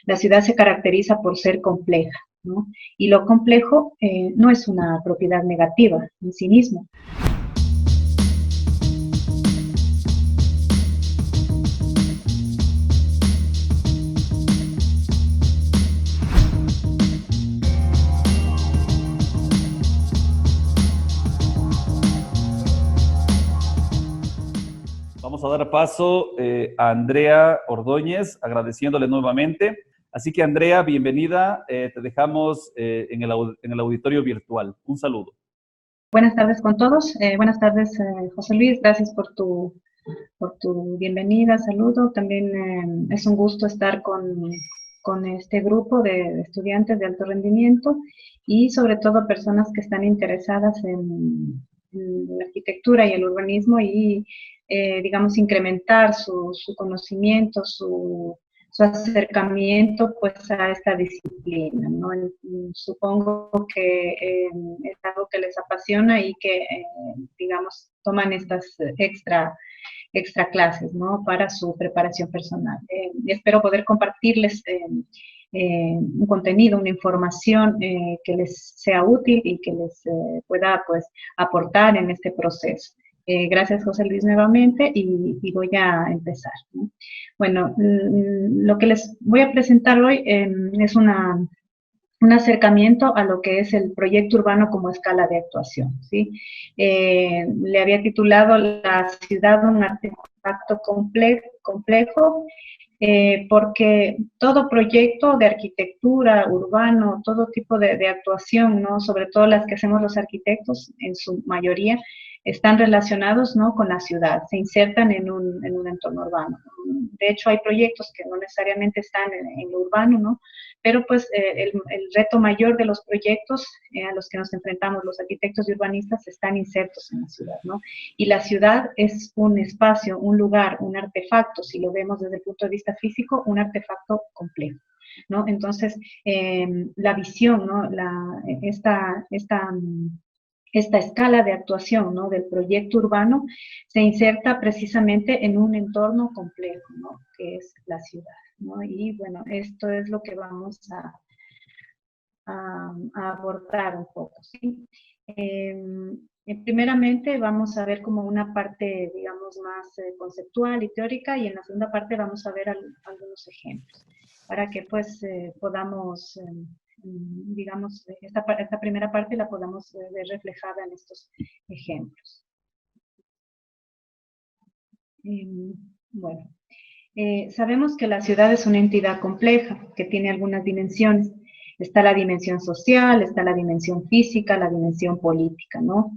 La ciudad se caracteriza por ser compleja, ¿no? Y lo complejo no es una propiedad negativa en sí mismo. Vamos a dar paso a Andrea Ordóñez, agradeciéndole nuevamente. Así que, Andrea, bienvenida. Te dejamos en el auditorio virtual. Un saludo. Buenas tardes con todos. Buenas tardes, José Luis. Gracias por tu bienvenida. Saludo. También es un gusto estar con este grupo de estudiantes de alto rendimiento y sobre todo personas que están interesadas en la arquitectura y el urbanismo y, digamos, incrementar su conocimiento, su acercamiento pues a esta disciplina, ¿no? Supongo que es algo que les apasiona y que, digamos, toman estas extra clases, ¿no? Para su preparación personal. Espero poder compartirles un contenido, una información que les sea útil y que les pueda, pues, aportar en este proceso. Gracias, José Luis, nuevamente, y voy a empezar, ¿no? Bueno, lo que les voy a presentar hoy es un acercamiento a lo que es el proyecto urbano como escala de actuación, ¿sí? Le había titulado La ciudad, un artefacto complejo, porque todo proyecto de arquitectura, urbano, todo tipo de actuación, ¿no? Sobre todo las que hacemos los arquitectos, en su mayoría, están relacionados, ¿no? Con la ciudad, se insertan en un entorno urbano. De hecho, hay proyectos que no necesariamente están en lo urbano, ¿no? Pero pues el reto mayor de los proyectos a los que nos enfrentamos los arquitectos y urbanistas están insertos en la ciudad, ¿no? Y la ciudad es un espacio, un lugar, un artefacto, si lo vemos desde el punto de vista físico, un artefacto complejo, ¿no? Entonces, la visión, ¿no? Esta escala de actuación, ¿no? Del proyecto urbano se inserta precisamente en un entorno complejo, ¿no? Que es la ciudad, ¿no? Y bueno, esto es lo que vamos a abordar un poco, ¿sí? Primeramente vamos a ver como una parte, digamos, más conceptual y teórica, y en la segunda parte vamos a ver algunos ejemplos para que pues podamos, digamos, esta primera parte la podamos ver reflejada en estos ejemplos. Bueno, sabemos que la ciudad es una entidad compleja que tiene algunas dimensiones. Está la dimensión social, está la dimensión física, la dimensión política, ¿no?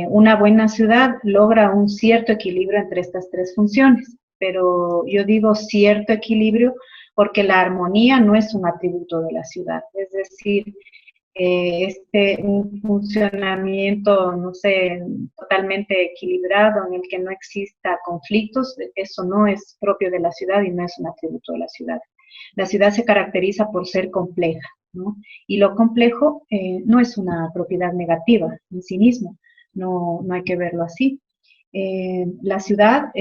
Una buena ciudad logra un cierto equilibrio entre estas tres funciones, pero yo digo cierto equilibrio porque la armonía no es un atributo de la ciudad, es decir, un funcionamiento, no sé, totalmente equilibrado, en el que no exista conflictos, eso no es propio de la ciudad y no es un atributo de la ciudad. La ciudad se caracteriza por ser compleja, ¿no? Y lo complejo no es una propiedad negativa en sí mismo, no hay que verlo así. La ciudad,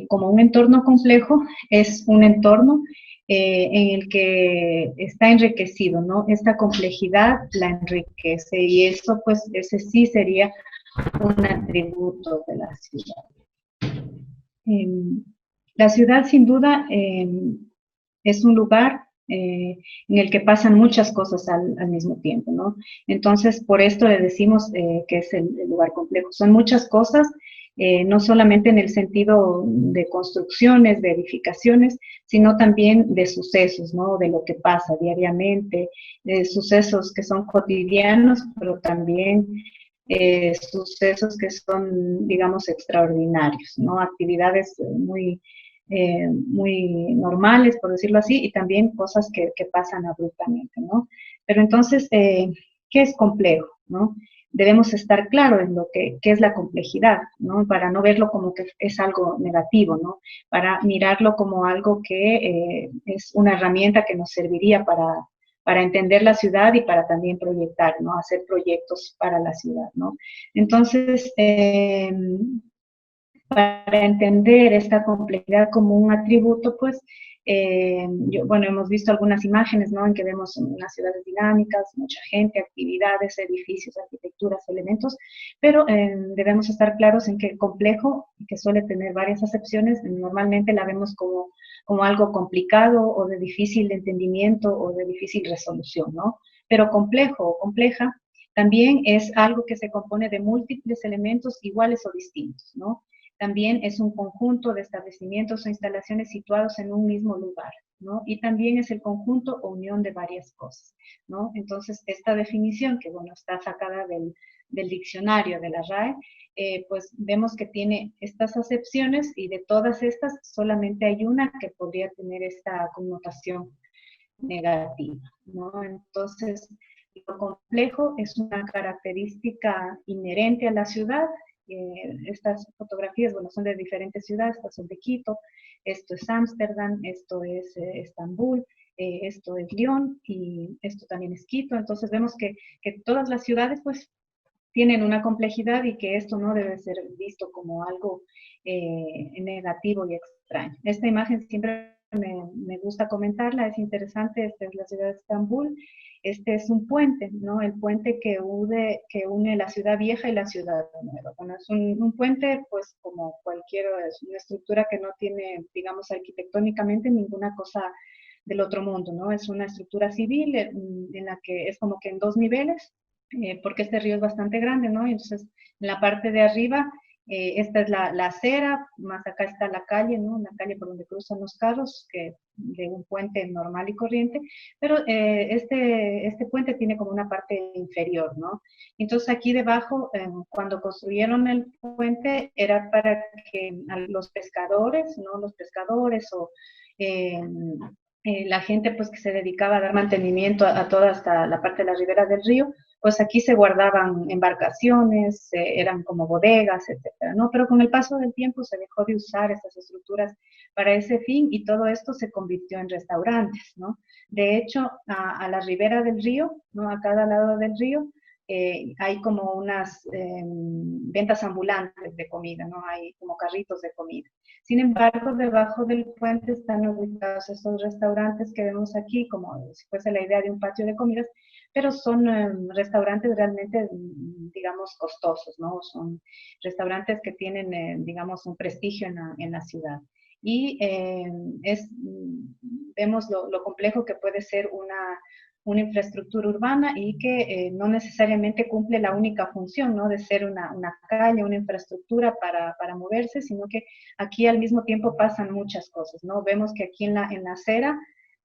como un entorno complejo, es un entorno en el que está enriquecido, ¿no? Esta complejidad la enriquece y eso, pues, ese sí sería un atributo de la ciudad. La ciudad, sin duda, es un lugar en el que pasan muchas cosas al mismo tiempo, ¿no? Entonces, por esto le decimos que es el lugar complejo. Son muchas cosas, no solamente en el sentido de construcciones, de edificaciones, sino también de sucesos, ¿no? De lo que pasa diariamente, sucesos que son cotidianos, pero también sucesos que son, digamos, extraordinarios, ¿no? Actividades muy normales, por decirlo así, y también cosas que pasan abruptamente, ¿no? Pero entonces, ¿qué es complejo, no? Debemos estar claros en lo que es la complejidad, ¿no? Para no verlo como que es algo negativo, ¿no? Para mirarlo como algo que es una herramienta que nos serviría para entender la ciudad y para también proyectar, ¿no? Hacer proyectos para la ciudad, ¿no? Entonces, para entender esta complejidad como un atributo, pues Bueno, hemos visto algunas imágenes, ¿no? En que vemos unas ciudades dinámicas, mucha gente, actividades, edificios, arquitecturas, elementos, pero debemos estar claros en que el complejo, que suele tener varias acepciones, normalmente la vemos como algo complicado o de difícil entendimiento o de difícil resolución, ¿no? Pero complejo o compleja también es algo que se compone de múltiples elementos iguales o distintos, ¿no? También es un conjunto de establecimientos o instalaciones situados en un mismo lugar, ¿no? Y también es el conjunto o unión de varias cosas, ¿no? Entonces, esta definición, que bueno, está sacada del diccionario de la RAE, pues vemos que tiene estas acepciones y de todas estas solamente hay una que podría tener esta connotación negativa, ¿no? Entonces, lo complejo es una característica inherente a la ciudad. Estas fotografías, bueno, son de diferentes ciudades, estas son de Quito, esto es Ámsterdam, esto es Estambul, esto es Lyon y esto también es Quito. Entonces vemos que todas las ciudades pues tienen una complejidad y que esto no debe ser visto como algo negativo y extraño. Esta imagen siempre me gusta comentarla, es interesante. Esta es la ciudad de Estambul. Este es un puente, ¿no? El puente que une la ciudad vieja y la ciudad nueva. Bueno, es un puente, pues como cualquier, es una estructura que no tiene, digamos, arquitectónicamente ninguna cosa del otro mundo, ¿no? Es una estructura civil en la que es como que en dos niveles, porque este río es bastante grande, ¿no? Entonces, en la parte de arriba, esta es la acera, más acá está la calle, ¿no? La calle por donde cruzan los carros, que de un puente normal y corriente, pero este puente tiene como una parte inferior, ¿no? Entonces aquí debajo, cuando construyeron el puente, era para que los pescadores, ¿no? Los pescadores o la gente pues que se dedicaba a dar mantenimiento a toda hasta la parte de la ribera del río, pues aquí se guardaban embarcaciones, eran como bodegas, etcétera, ¿no? Pero con el paso del tiempo se dejó de usar estas estructuras para ese fin y todo esto se convirtió en restaurantes, ¿no? De hecho, a la ribera del río, ¿no? A cada lado del río, hay como unas ventas ambulantes de comida, ¿no? Hay como carritos de comida. Sin embargo, debajo del puente están ubicados estos restaurantes que vemos aquí, como si fuese la idea de un patio de comidas, pero son restaurantes realmente, digamos, costosos, ¿no? Son restaurantes que tienen, digamos, un prestigio en la ciudad. Y vemos lo complejo que puede ser una infraestructura urbana y que no necesariamente cumple la única función, ¿no? De ser una calle, una infraestructura para moverse, sino que aquí al mismo tiempo pasan muchas cosas, ¿no? Vemos que aquí en la acera,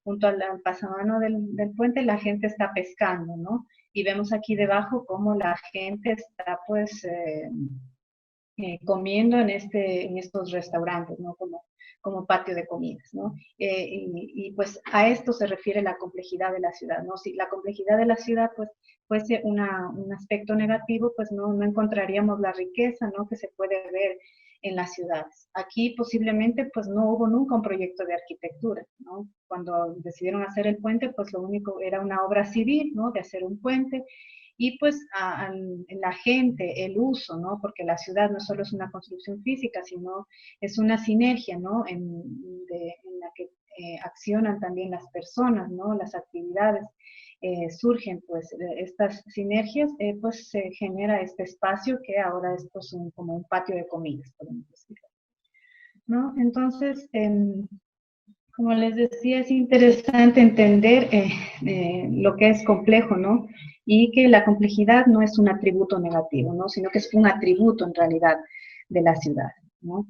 junto al pasamano del puente, la gente está pescando, ¿no? Y vemos aquí debajo cómo la gente está, pues, comiendo en estos restaurantes, ¿no? Como patio de comidas, ¿no? Pues a esto se refiere la complejidad de la ciudad, ¿no? Si la complejidad de la ciudad, pues, fuese un aspecto negativo, pues no encontraríamos la riqueza, ¿no? Que se puede ver en las ciudades. Aquí posiblemente, pues, no hubo nunca un proyecto de arquitectura, ¿no? Cuando decidieron hacer el puente, pues, lo único era una obra civil, ¿no? De hacer un puente, y pues la gente, el uso, ¿no? Porque la ciudad no solo es una construcción física, sino es una sinergia, ¿no? En la que accionan también las personas, ¿no? Las actividades. Surgen pues estas sinergias, pues se genera este espacio que ahora es pues como un patio de comidas, podemos decir, ¿no? Entonces, como les decía, es interesante entender lo que es complejo, ¿no? Y que la complejidad no es un atributo negativo, ¿no? Sino que es un atributo en realidad de la ciudad, ¿no?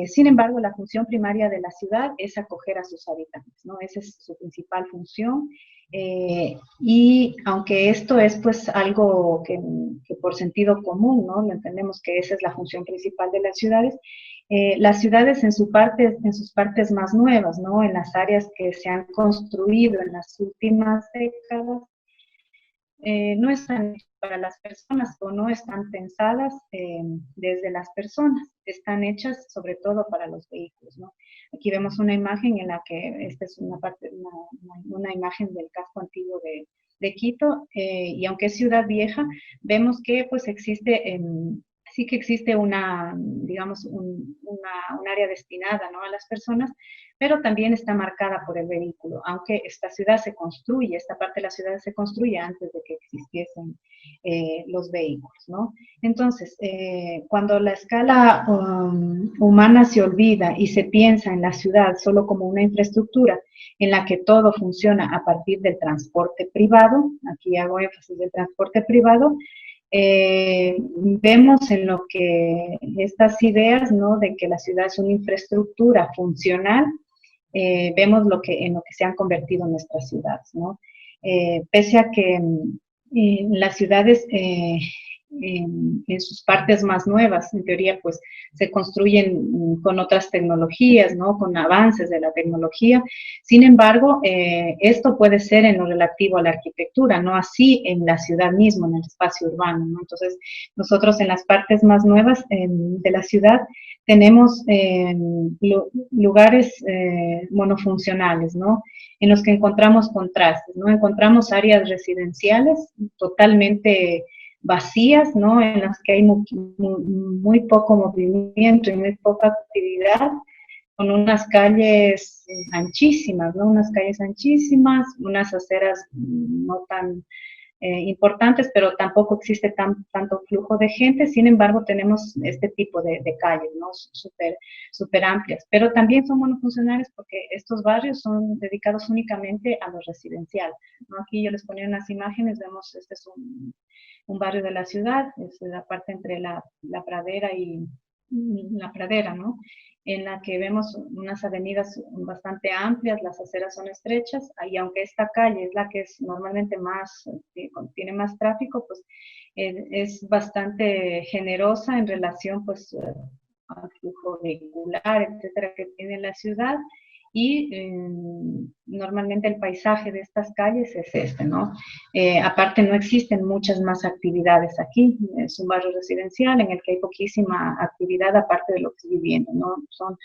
Sin embargo, la función primaria de la ciudad es acoger a sus habitantes, ¿no? Esa es su principal función. Y aunque esto es pues algo que por sentido común, ¿no? Lo entendemos que esa es la función principal de las ciudades en sus partes más nuevas, ¿no? En las áreas que se han construido en las últimas décadas, no están hechas para las personas o no están pensadas desde las personas, están hechas sobre todo para los vehículos, ¿no? Aquí vemos una imagen en la que esta es una imagen del casco antiguo de Quito, y aunque es ciudad vieja, vemos que pues existe sí que existe digamos, un área destinada, ¿no? A las personas, pero también está marcada por el vehículo, aunque esta ciudad se construye, esta parte de la ciudad se construye antes de que existiesen los vehículos, ¿no? Entonces, cuando la escala humana se olvida y se piensa en la ciudad solo como una infraestructura en la que todo funciona a partir del transporte privado, aquí hago énfasis del transporte privado, vemos en lo que estas ideas, ¿no?, de que la ciudad es una infraestructura funcional, vemos en lo que se han convertido nuestras ciudades, ¿no? Pese a que las ciudades en sus partes más nuevas, en teoría, pues se construyen con otras tecnologías, ¿no?, con avances de la tecnología. Sin embargo, esto puede ser en lo relativo a la arquitectura, no así en la ciudad misma, en el espacio urbano, ¿no? Entonces, nosotros en las partes más nuevas de la ciudad tenemos lugares monofuncionales, ¿no?, en los que encontramos contrastes, ¿no? Encontramos áreas residenciales totalmente vacías, ¿no?, en las que hay muy poco movimiento y muy poca actividad, con unas calles anchísimas, ¿no? Unas calles anchísimas, unas aceras no tan importantes, pero tampoco existe tanto flujo de gente. Sin embargo, tenemos este tipo de calles, ¿no?, súper amplias, pero también son monofuncionales porque estos barrios son dedicados únicamente a lo residencial, ¿no? Aquí yo les ponía unas imágenes, vemos, este es un barrio de la ciudad, es la parte entre la pradera y la pradera, ¿no?, en la que vemos unas avenidas bastante amplias, las aceras son estrechas, y aunque esta calle es la que es normalmente más, tiene más tráfico, pues es bastante generosa en relación, pues, al flujo vehicular, etcétera, que tiene la ciudad. Y normalmente el paisaje de estas calles es este, ¿no? Aparte no existen muchas más actividades aquí, es un barrio residencial en el que hay poquísima actividad aparte de lo que es vivienda, ¿no? Son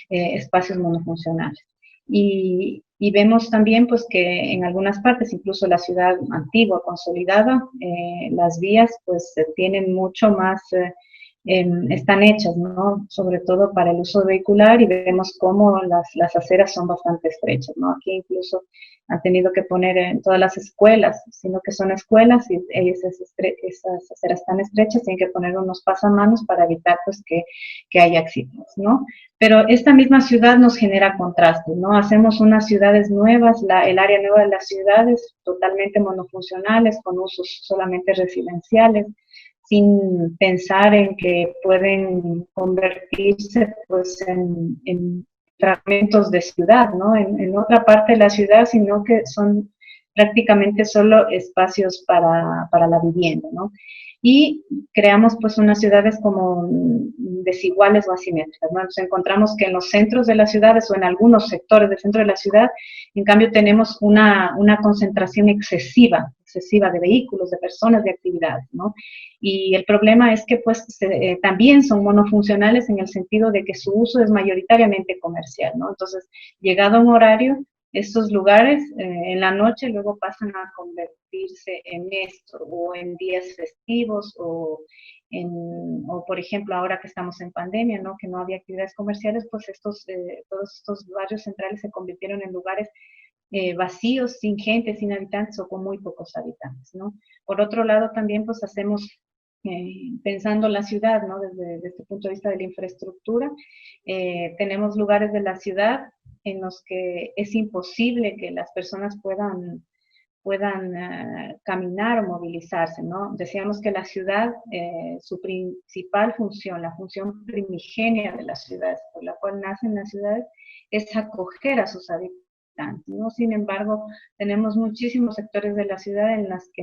espacios monofuncionales. Y vemos también, pues, que en algunas partes, incluso la ciudad antigua, consolidada, las vías, pues, tienen mucho más, están hechas, ¿no?, sobre todo para el uso vehicular, y vemos cómo las aceras son bastante estrechas, ¿no? Aquí incluso han tenido que poner en todas las escuelas, sino que son escuelas y esas aceras tan estrechas tienen que poner unos pasamanos para evitar, pues, que haya accidentes, ¿no? Pero esta misma ciudad nos genera contrastes, ¿no? Hacemos unas ciudades nuevas, el área nueva de las ciudades totalmente monofuncionales, con usos solamente residenciales, sin pensar en que pueden convertirse, pues, en fragmentos de ciudad, ¿no?, en otra parte de la ciudad, sino que son prácticamente solo espacios para la vivienda, ¿no? Y creamos, pues, unas ciudades como desiguales o asimétricas, ¿no? Nos encontramos que en los centros de las ciudades o en algunos sectores del centro de la ciudad, en cambio, tenemos una concentración excesiva de vehículos, de personas, de actividades, ¿no? Y el problema es que, pues, también son monofuncionales en el sentido de que su uso es mayoritariamente comercial, ¿no? Entonces, llegado a un horario, estos lugares en la noche luego pasan a convertirse en esto, o en días festivos, o por ejemplo, ahora que estamos en pandemia, ¿no?, que no había actividades comerciales, pues todos estos barrios centrales se convirtieron en lugares vacíos, sin gente, sin habitantes o con muy pocos habitantes, ¿no? Por otro lado, también, pues, hacemos, pensando la ciudad, ¿no?, desde este punto de vista de la infraestructura, tenemos lugares de la ciudad en los que es imposible que las personas puedan caminar o movilizarse, ¿no? Decíamos que la ciudad, su principal función, la función primigenia de las ciudades, por la cual nacen las ciudades, es acoger a sus habitantes, ¿no? Sin embargo, tenemos muchísimos sectores de la ciudad en las que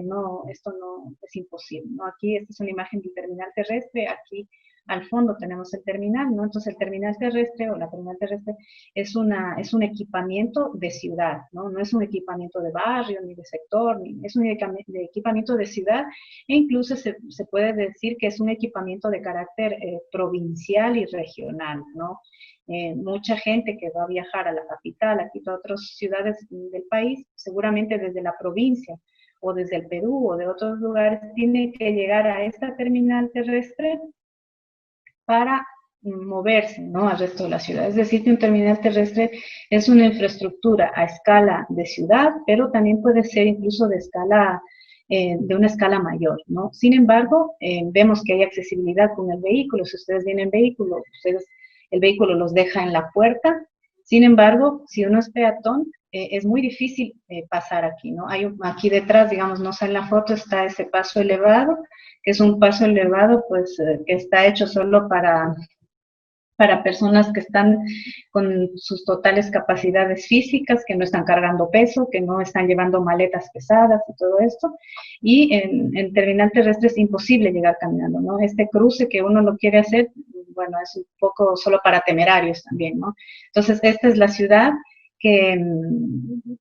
esto no es imposible, ¿no? Aquí, esta es una imagen del terminal terrestre, aquí al fondo tenemos el terminal, ¿no? Entonces, el terminal terrestre o la terminal terrestre es un equipamiento de ciudad, ¿no? No es un equipamiento de barrio, ni de sector, es un equipamiento de ciudad, e incluso se puede decir que es un equipamiento de carácter provincial y regional, ¿no? Mucha gente que va a viajar a la capital, aquí a otras ciudades del país, seguramente desde la provincia o desde el Perú o de otros lugares, tiene que llegar a esta terminal terrestre para moverse, ¿no?, al resto de la ciudad. Es decir, que un terminal terrestre es una infraestructura a escala de ciudad, pero también puede ser incluso de una escala mayor, ¿no? Sin embargo, vemos que hay accesibilidad con el vehículo. Si ustedes vienen en vehículo, el vehículo los deja en la puerta. Sin embargo, si uno es peatón, es muy difícil pasar aquí, ¿no? Aquí detrás, digamos, no sé, en la foto está ese paso elevado, que es un paso elevado, pues, que está hecho solo para personas que están con sus totales capacidades físicas, que no están cargando peso, que no están llevando maletas pesadas y todo esto. Y en terminal terrestre es imposible llegar caminando, ¿no? Este cruce que uno lo quiere hacer, bueno, es un poco solo para temerarios también, ¿no? Entonces, esta es la ciudad que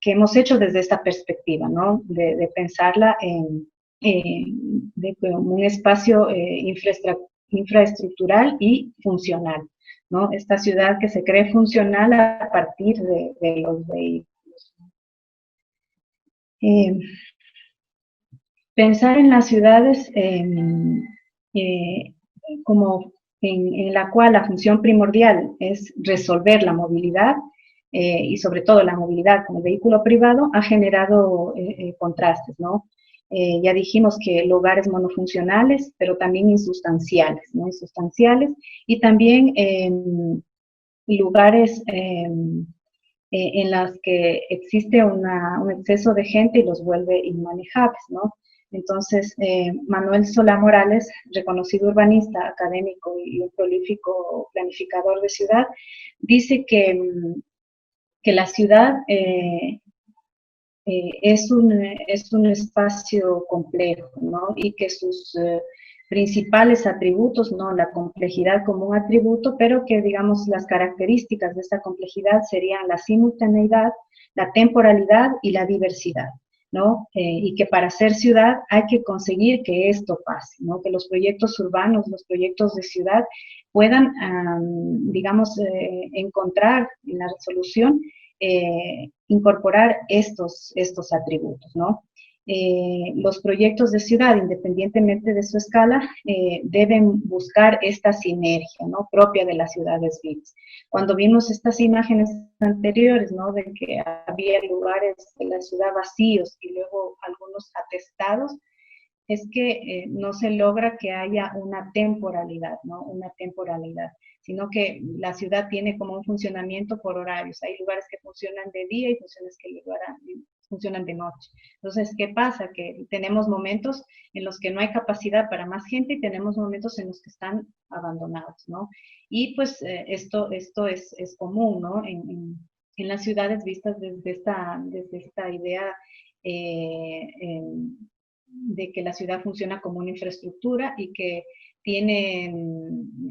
hemos hecho desde esta perspectiva, ¿no? De pensarla de un espacio infraestructural y funcional, ¿no? Esta ciudad que se cree funcional a partir de los vehículos. Pensar en las ciudades como en la cual la función primordial es resolver la movilidad y sobre todo la movilidad con el vehículo privado ha generado contrastes, ¿no? Ya dijimos que lugares monofuncionales, pero también insustanciales, ¿no? Insustanciales y también lugares en los que existe un exceso de gente y los vuelve inmanejables, ¿no? Entonces, Manuel Solá Morales, reconocido urbanista, académico y un prolífico planificador de ciudad, dice que la ciudad es un espacio complejo, ¿no? Y que sus principales atributos, ¿no? La complejidad como un atributo, pero que, digamos, las características de esta complejidad serían la simultaneidad, la temporalidad y la diversidad, ¿no? Y que para ser ciudad hay que conseguir que esto pase, ¿no? Que los proyectos urbanos, los proyectos de ciudad puedan, digamos, encontrar en la resolución incorporar estos atributos, ¿no? Los proyectos de ciudad, independientemente de su escala, deben buscar esta sinergia, ¿no?, propia de las ciudades vivas. Cuando vimos estas imágenes anteriores, ¿no?, de que había lugares de la ciudad vacíos y luego algunos atestados, es que no se logra que haya una temporalidad, ¿no? Una temporalidad, sino que la ciudad tiene como un funcionamiento por horarios. Hay lugares que funcionan de día y funcionan de noche. Entonces, ¿qué pasa? Que tenemos momentos en los que no hay capacidad para más gente y tenemos momentos en los que están abandonados, ¿no? Y pues esto es común, ¿no? En las ciudades vistas desde esta idea de que la ciudad funciona como una infraestructura y que tiene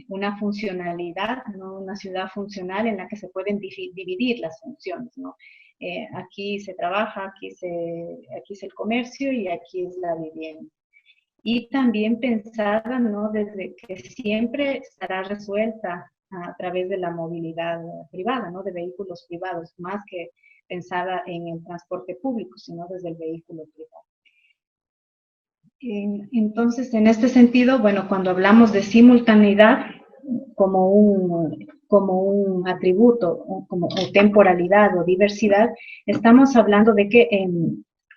una funcionalidad, ¿no? Una ciudad funcional en la que se pueden dividir las funciones, ¿no? Aquí se trabaja, aquí es el comercio y aquí es la vivienda. Y también pensada, ¿no?, desde que siempre estará resuelta a través de la movilidad privada, ¿no?, de vehículos privados, más que pensada en el transporte público, sino desde el vehículo privado. Entonces, en este sentido, bueno, cuando hablamos de simultaneidad como un atributo, como o temporalidad o diversidad, estamos hablando de que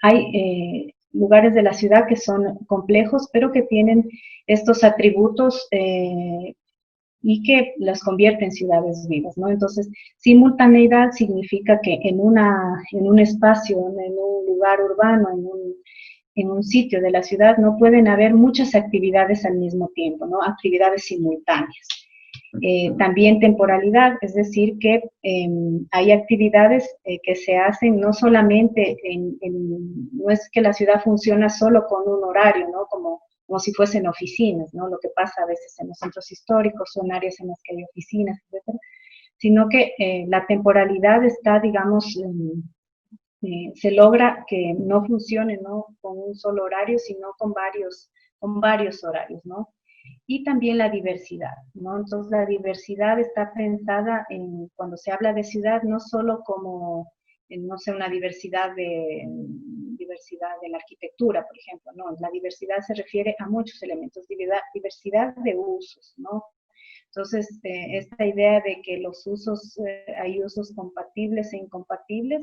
hay lugares de la ciudad que son complejos, pero que tienen estos atributos y que las convierte en ciudades vivas, ¿no? Entonces, simultaneidad significa que en un espacio, en un lugar urbano, en un sitio de la ciudad, no pueden haber muchas actividades al mismo tiempo, ¿no? Actividades simultáneas. También temporalidad, es decir, que hay actividades que se hacen no solamente no es que la ciudad funciona solo con un horario, ¿no? Como si fuesen oficinas, ¿no? Lo que pasa a veces en los centros históricos, son áreas en las que hay oficinas, etcétera, sino que la temporalidad está, digamos, se logra que no funcione, ¿no?, con un solo horario, sino con varios horarios, ¿no? Y también la diversidad, ¿no? Entonces, la diversidad está pensada cuando se habla de ciudad, no solo como, no sé, una diversidad de la arquitectura, por ejemplo, no, la diversidad se refiere a muchos elementos, diversidad de usos, ¿no? Entonces, esta idea de que los usos, hay usos compatibles e incompatibles,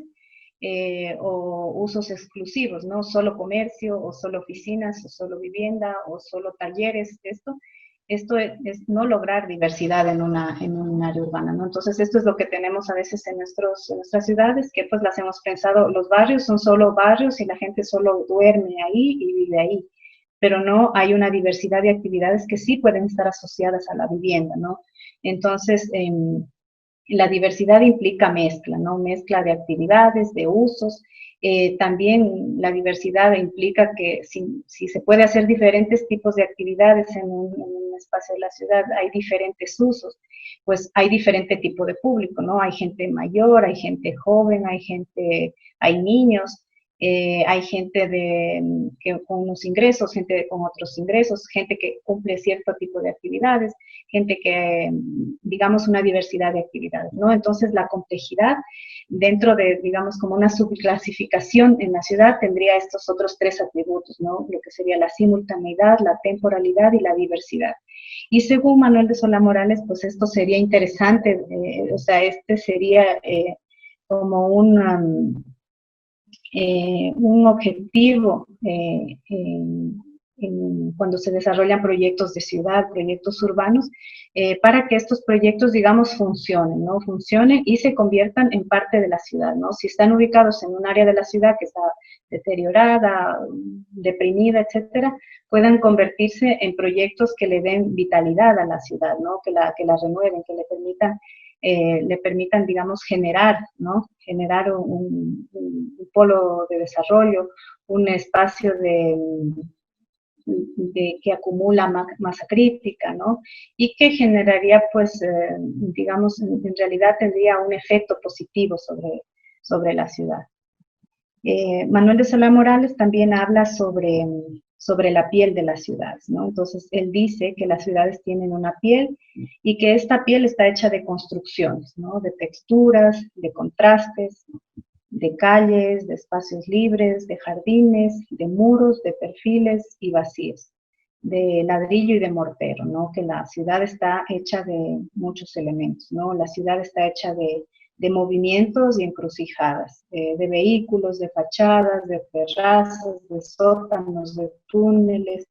o usos exclusivos, ¿no? Solo comercio, o solo oficinas, o solo vivienda, o solo talleres, esto es no lograr diversidad en un área urbana, ¿no? Entonces, esto es lo que tenemos a veces en nuestras ciudades, que pues las hemos pensado, los barrios son solo barrios y la gente solo duerme ahí y vive ahí, pero no hay una diversidad de actividades que sí pueden estar asociadas a la vivienda, ¿no? Entonces, la diversidad implica mezcla, ¿no? Mezcla de actividades, de usos. También la diversidad implica que si se puede hacer diferentes tipos de actividades en un espacio de la ciudad, hay diferentes usos, pues hay diferente tipo de público, ¿no? Hay gente mayor, hay gente joven, hay niños, hay gente con unos ingresos, gente con otros ingresos, gente que cumple cierto tipo de actividades, gente que, digamos, una diversidad de actividades, ¿no? Entonces, la complejidad dentro de, digamos, como una subclasificación en la ciudad tendría estos otros tres atributos, ¿no? Lo que sería la simultaneidad, la temporalidad y la diversidad. Y según Manuel de Solá Morales, pues esto sería interesante, o sea, este sería como un objetivo cuando se desarrollan proyectos de ciudad, proyectos urbanos, para que estos proyectos, digamos, funcionen, ¿no? Funcionen y se conviertan en parte de la ciudad, ¿no? Si están ubicados en un área de la ciudad que está deteriorada, deprimida, etcétera, puedan convertirse en proyectos que le den vitalidad a la ciudad, ¿no? Que la renueven, que le permitan, digamos, generar, ¿no? Generar un polo de desarrollo, un espacio que acumula masa crítica, ¿no? Y que generaría, pues, digamos, en realidad tendría un efecto positivo sobre la ciudad. Manuel de Solá Morales también habla sobre la piel de las ciudades, ¿no? Entonces, él dice que las ciudades tienen una piel y que esta piel está hecha de construcciones, ¿no? De texturas, de contrastes, de calles, de espacios libres, de jardines, de muros, de perfiles y vacíos, de ladrillo y de mortero, ¿no? Que la ciudad está hecha de muchos elementos, ¿no? La ciudad está hecha de movimientos y encrucijadas, de vehículos, de fachadas, de terrazas, de sótanos, de túneles,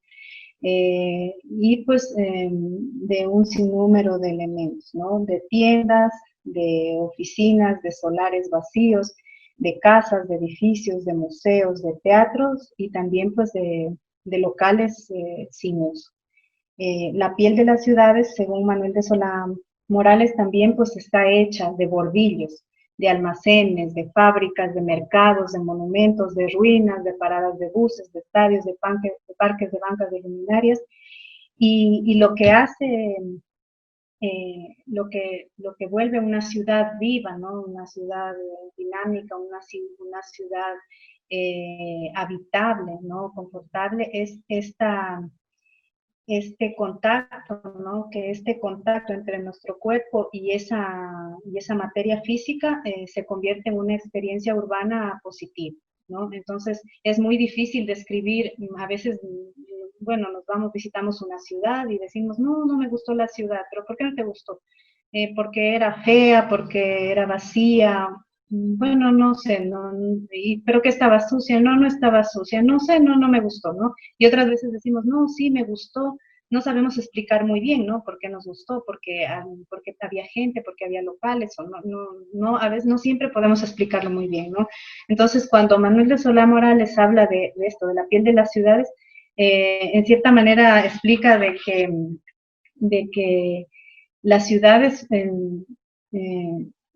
y pues de un sinnúmero de elementos, ¿no? De tiendas, de oficinas, de solares vacíos, de casas, de edificios, de museos, de teatros y también pues de locales sin uso. La piel de las ciudades, según Manuel de Solá Morales, también pues está hecha de bordillos, de almacenes, de fábricas, de mercados, de monumentos, de ruinas, de paradas de buses, de estadios, de parques, de bancas, de luminarias. Y lo que hace, lo que vuelve una ciudad viva, ¿no? Una ciudad dinámica, una ciudad habitable, ¿no? Confortable, es este contacto, ¿no? Que este contacto entre nuestro cuerpo y esa materia física se convierte en una experiencia urbana positiva, ¿no? Entonces, es muy difícil describir, a veces, bueno, visitamos una ciudad y decimos, no, no me gustó la ciudad, pero ¿por qué no te gustó? Porque era fea, porque era vacía, bueno, no sé, no, pero que estaba sucia, no, no estaba sucia, no sé, no, no me gustó, ¿no? Y otras veces decimos, no, sí, me gustó, no sabemos explicar muy bien, ¿no? ¿Por qué nos gustó? Porque había gente, porque había locales, o no, a veces no siempre podemos explicarlo muy bien, ¿no? Entonces, cuando Manuel de Solá Morales habla de esto, de la piel de las ciudades, en cierta manera explica de que las ciudades,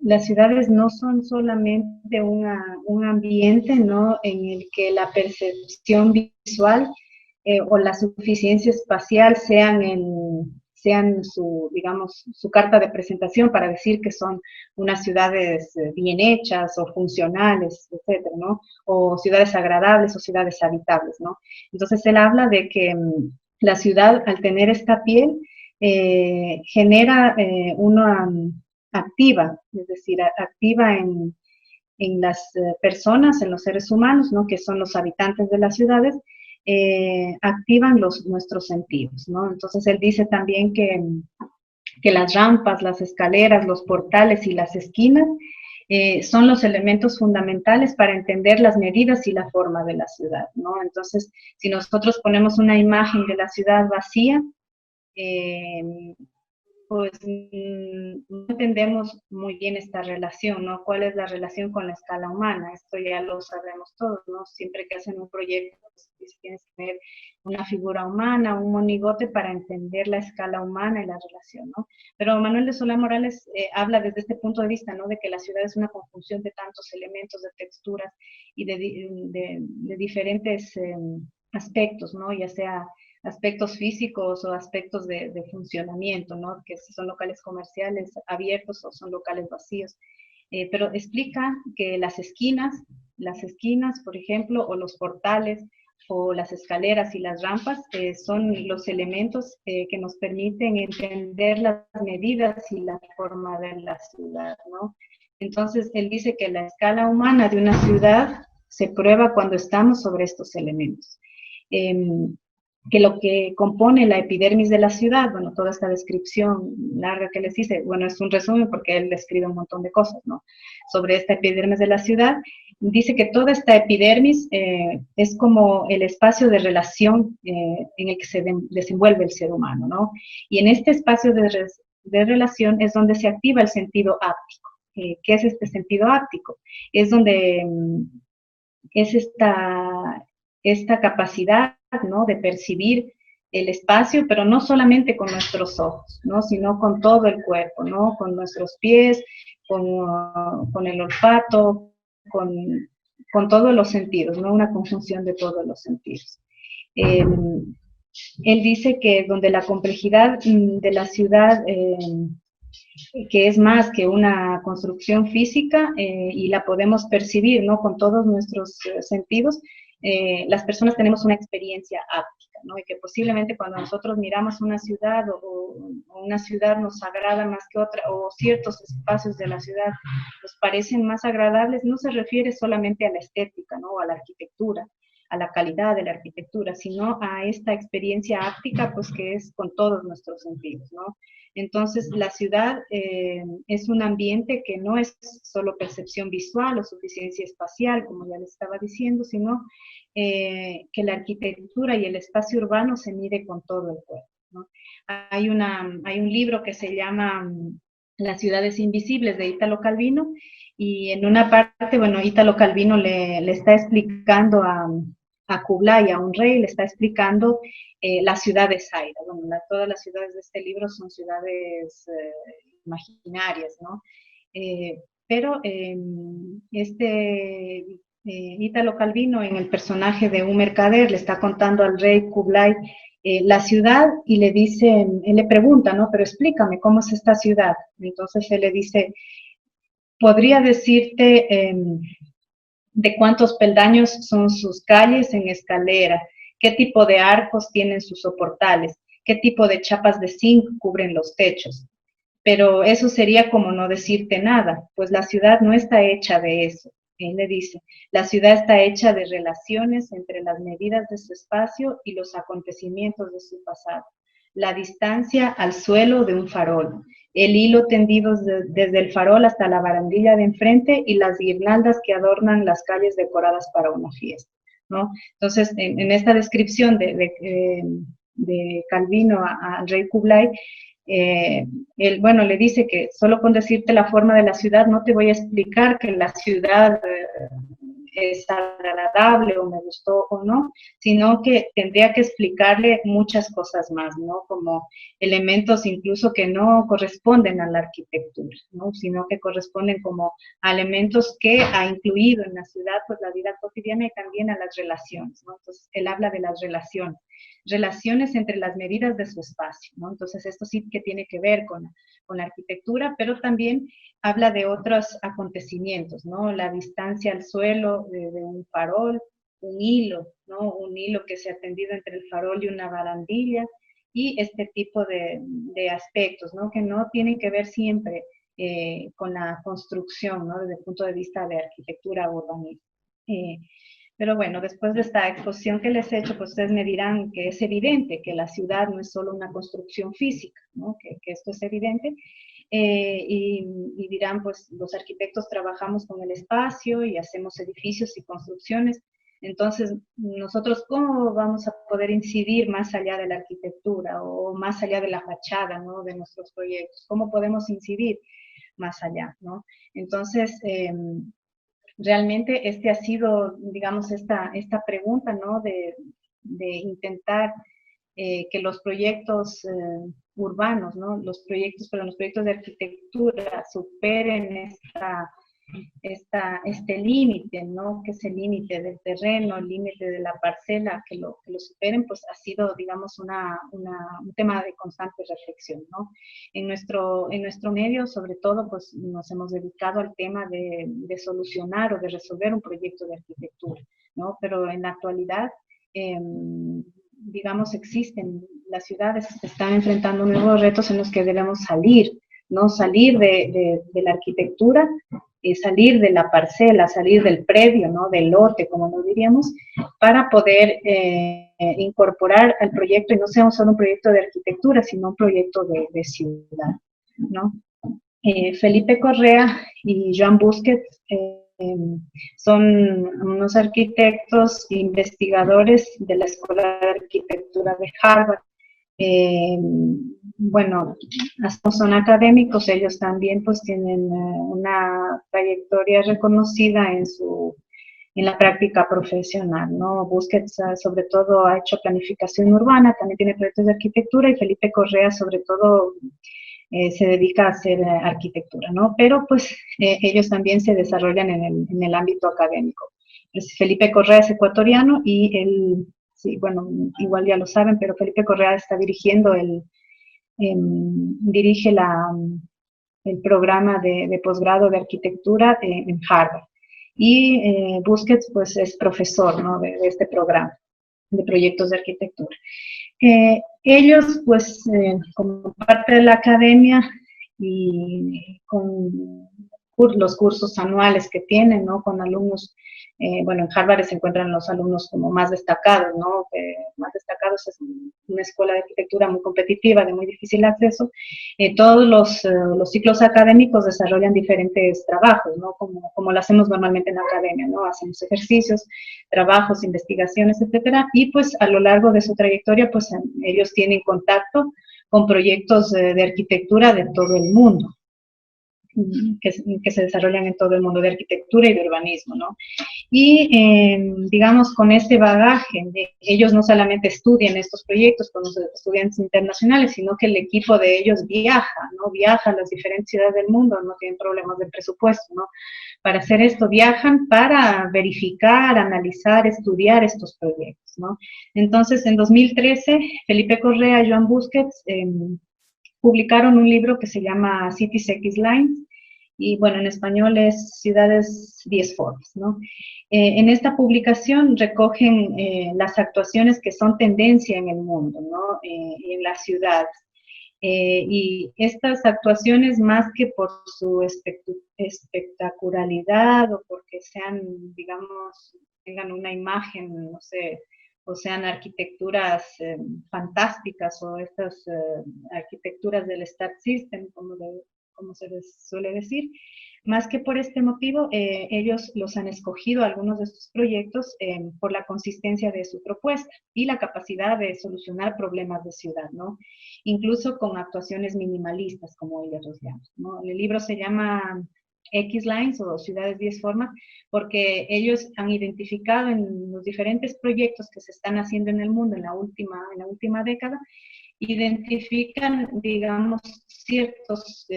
las ciudades no son solamente un ambiente, ¿no? En el que la percepción visual o la suficiencia espacial sean su, digamos, su carta de presentación para decir que son unas ciudades bien hechas o funcionales, etcétera, ¿no? O ciudades agradables o ciudades habitables, ¿no? Entonces él habla de que la ciudad, al tener esta piel, genera una activa, es decir, activa en las personas, en los seres humanos, ¿no? Que son los habitantes de las ciudades, activan nuestros sentidos, ¿no? Entonces él dice también que que las rampas, las escaleras, los portales y las esquinas son los elementos fundamentales para entender las medidas y la forma de la ciudad, ¿no? Entonces, si nosotros ponemos una imagen de la ciudad vacía, pues no entendemos muy bien esta relación, ¿no? ¿Cuál es la relación con la escala humana? Esto ya lo sabemos todos, ¿no? Siempre que hacen un proyecto, pues, tienes que ver una figura humana, un monigote para entender la escala humana y la relación, ¿no? Pero Manuel de Solá Morales habla desde este punto de vista, ¿no? De que la ciudad es una conjunción de tantos elementos, de texturas y de diferentes aspectos, ¿no? Ya sea aspectos físicos o aspectos de funcionamiento, ¿no? Que si son locales comerciales abiertos o son locales vacíos. Pero explica que las esquinas, por ejemplo, o los portales, o las escaleras y las rampas son los elementos que nos permiten entender las medidas y la forma de la ciudad, ¿no? Entonces, él dice que la escala humana de una ciudad se prueba cuando estamos sobre estos elementos. Que lo que compone la epidermis de la ciudad, bueno, toda esta descripción larga que les hice, bueno, es un resumen porque él escribe un montón de cosas, ¿no? Sobre esta epidermis de la ciudad, dice que toda esta epidermis es como el espacio de relación en el que se desenvuelve el ser humano, ¿no? Y en este espacio de relación es donde se activa el sentido áptico. ¿Qué es este sentido áptico? Es donde es esta capacidad, ¿no? De percibir el espacio, pero no solamente con nuestros ojos, ¿no? Sino con todo el cuerpo, ¿no? Con nuestros pies, con el olfato, con todos los sentidos, ¿no? Una conjunción de todos los sentidos. Él dice que donde la complejidad de la ciudad, que es más que una construcción física y la podemos percibir, ¿no? Con todos nuestros sentidos, las personas tenemos una experiencia áptica, ¿no? Y que posiblemente cuando nosotros miramos una ciudad o una ciudad nos agrada más que otra, o ciertos espacios de la ciudad nos parecen más agradables, no se refiere solamente a la estética, ¿no? A la arquitectura, a la calidad de la arquitectura, sino a esta experiencia áptica, pues que es con todos nuestros sentidos, ¿no? Entonces, la ciudad es un ambiente que no es solo percepción visual o suficiencia espacial, como ya les estaba diciendo, sino que la arquitectura y el espacio urbano se mide con todo el cuerpo, ¿no? Hay un libro que se llama Las ciudades invisibles de Italo Calvino, y en una parte, bueno, Italo Calvino le está explicando a Kublai, a un rey, le está explicando la ciudad de Zaira. Bueno, todas las ciudades de este libro son ciudades imaginarias, ¿no? Pero Italo Calvino, en el personaje de un mercader, le está contando al rey Kublai la ciudad y le dice, él le pregunta, ¿no? Pero explícame, ¿cómo es esta ciudad? Entonces él le dice, podría decirte de cuántos peldaños son sus calles en escalera, qué tipo de arcos tienen sus soportales, qué tipo de chapas de zinc cubren los techos. Pero eso sería como no decirte nada, pues la ciudad no está hecha de eso. Él le dice, la ciudad está hecha de relaciones entre las medidas de su espacio y los acontecimientos de su pasado. La distancia al suelo de un farol, el hilo tendido desde el farol hasta la barandilla de enfrente y las guirnaldas que adornan las calles decoradas para una fiesta, ¿no? Entonces, en esta descripción de Calvino al rey Kublai, él, bueno, le dice que solo con decirte la forma de la ciudad no te voy a explicar que la ciudad es agradable o me gustó o no, sino que tendría que explicarle muchas cosas más, ¿no? Como elementos incluso que no corresponden a la arquitectura, ¿no? Sino que corresponden como a elementos que ha incluido en la ciudad, pues la vida cotidiana y también a las relaciones, ¿no? Entonces, él habla de las relaciones entre las medidas de su espacio, ¿no? Entonces, esto sí que tiene que ver con la arquitectura, pero también habla de otros acontecimientos, ¿no? La distancia al suelo de un farol, un hilo, ¿no? Un hilo que se ha tendido entre el farol y una barandilla, y este tipo de aspectos, ¿no? Que no tienen que ver siempre con la construcción, ¿no? Desde el punto de vista de arquitectura o urbanismo. Pero bueno, después de esta exposición que les he hecho, pues ustedes me dirán que es evidente que la ciudad no es solo una construcción física, ¿no? Que esto es evidente. Y dirán, pues los arquitectos trabajamos con el espacio y hacemos edificios y construcciones. Entonces, nosotros, ¿cómo vamos a poder incidir más allá de la arquitectura o más allá de la fachada, ¿no? De nuestros proyectos? ¿Cómo podemos incidir más allá, ¿no? Entonces, realmente este ha sido, digamos, esta pregunta, ¿no? De intentar que los proyectos urbanos, ¿no? Los proyectos de arquitectura superen este límite, ¿no? Que es el límite del terreno, el límite de la parcela, que lo superen, pues ha sido, digamos, un tema de constante reflexión, ¿no? En nuestro medio, sobre todo, pues nos hemos dedicado al tema de solucionar o de resolver un proyecto de arquitectura, ¿no? Pero en la actualidad, digamos, las ciudades están enfrentando nuevos retos en los que debemos salir, ¿no? Salir de la arquitectura, salir de la parcela, salir del predio, ¿no? Del lote, como lo diríamos, para poder incorporar al proyecto, y no sea solo un proyecto de arquitectura, sino un proyecto de ciudad, ¿no? Felipe Correa y Joan Busquets son unos arquitectos investigadores de la Escuela de Arquitectura de Harvard. Bueno, son académicos, ellos también pues tienen una trayectoria reconocida en la práctica profesional, ¿no? Busquets sobre todo ha hecho planificación urbana, también tiene proyectos de arquitectura, y Felipe Correa sobre todo se dedica a hacer arquitectura, ¿no? Pero pues ellos también se desarrollan en el ámbito académico. Pues, Felipe Correa es ecuatoriano y él, sí, bueno, igual ya lo saben, pero Felipe Correa está dirige el programa de posgrado de arquitectura en Harvard. Y Busquets pues es profesor, ¿no? de este programa de proyectos de arquitectura. Ellos, pues, como parte de la academia y con los cursos anuales que tienen, ¿no? Con alumnos, bueno, en Harvard se encuentran los alumnos como más destacados, ¿no? Más destacados, es una escuela de arquitectura muy competitiva, de muy difícil acceso. Todos los ciclos académicos desarrollan diferentes trabajos, ¿no? Como lo hacemos normalmente en la academia, ¿no? Hacemos ejercicios, trabajos, investigaciones, etcétera, y pues a lo largo de su trayectoria, pues ellos tienen contacto con proyectos de arquitectura de todo el mundo, que se desarrollan en todo el mundo de arquitectura y de urbanismo, ¿no? Y digamos, con este bagaje, ellos no solamente estudian estos proyectos con los estudiantes internacionales, sino que el equipo de ellos viaja, ¿no? Viaja a las diferentes ciudades del mundo, no tienen problemas de presupuesto, ¿no? Para hacer esto viajan para verificar, analizar, estudiar estos proyectos, ¿no? Entonces, en 2013, Felipe Correa y Joan Busquets publicaron un libro que se llama Cities X Lines, y bueno, en español es Ciudades 10 Formas, ¿no? En esta publicación recogen las actuaciones que son tendencia en el mundo, ¿no? En las ciudades. Y estas actuaciones, más que por su espectacularidad o porque sean, digamos, tengan una imagen, no sé, o sean arquitecturas fantásticas o estas arquitecturas del Star System, como se les suele decir, más que por este motivo, ellos los han escogido, algunos de estos proyectos, por la consistencia de su propuesta y la capacidad de solucionar problemas de ciudad, ¿no? Incluso con actuaciones minimalistas, como ellos los llaman, ¿no? El libro se llama X Lines o Ciudades 10 Formas, porque ellos han identificado en los diferentes proyectos que se están haciendo en el mundo en la última década, identifican, digamos, ciertas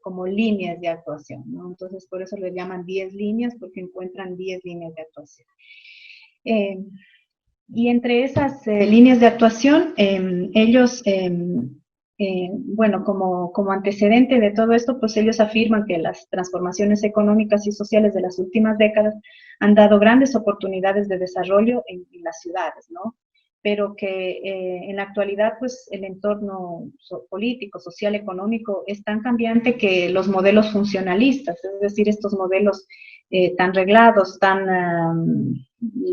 como líneas de actuación, ¿no? Entonces, por eso le llaman 10 líneas, porque encuentran 10 líneas de actuación. Y entre esas líneas de actuación, ellos, bueno, como antecedente de todo esto, pues ellos afirman que las transformaciones económicas y sociales de las últimas décadas han dado grandes oportunidades de desarrollo en las ciudades, ¿no? Pero que en la actualidad, pues, el entorno político, social, económico es tan cambiante que los modelos funcionalistas, es decir, estos modelos tan reglados,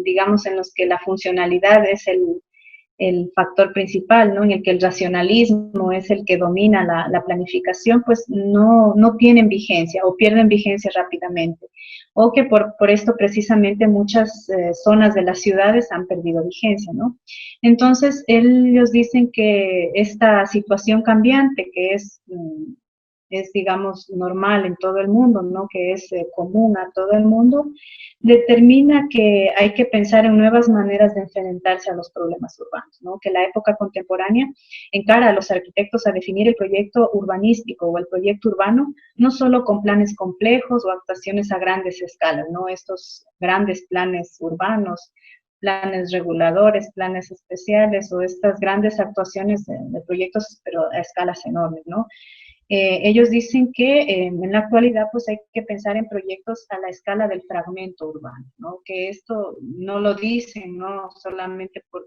digamos, en los que la funcionalidad es el factor principal, ¿no? En el que el racionalismo es el que domina la planificación, pues no tienen vigencia o pierden vigencia rápidamente. O que por esto precisamente muchas zonas de las ciudades han perdido vigencia, ¿no? Entonces, ellos dicen que esta situación cambiante, que digamos, normal en todo el mundo, ¿no? Que es común a todo el mundo, determina que hay que pensar en nuevas maneras de enfrentarse a los problemas urbanos, ¿no? Que la época contemporánea encara a los arquitectos a definir el proyecto urbanístico o el proyecto urbano, no solo con planes complejos o actuaciones a grandes escalas, ¿no? Estos grandes planes urbanos, planes reguladores, planes especiales o estas grandes actuaciones de proyectos, pero a escalas enormes, ¿no? Ellos dicen que en la actualidad pues hay que pensar en proyectos a la escala del fragmento urbano, ¿no? Que esto no lo dicen, no solamente por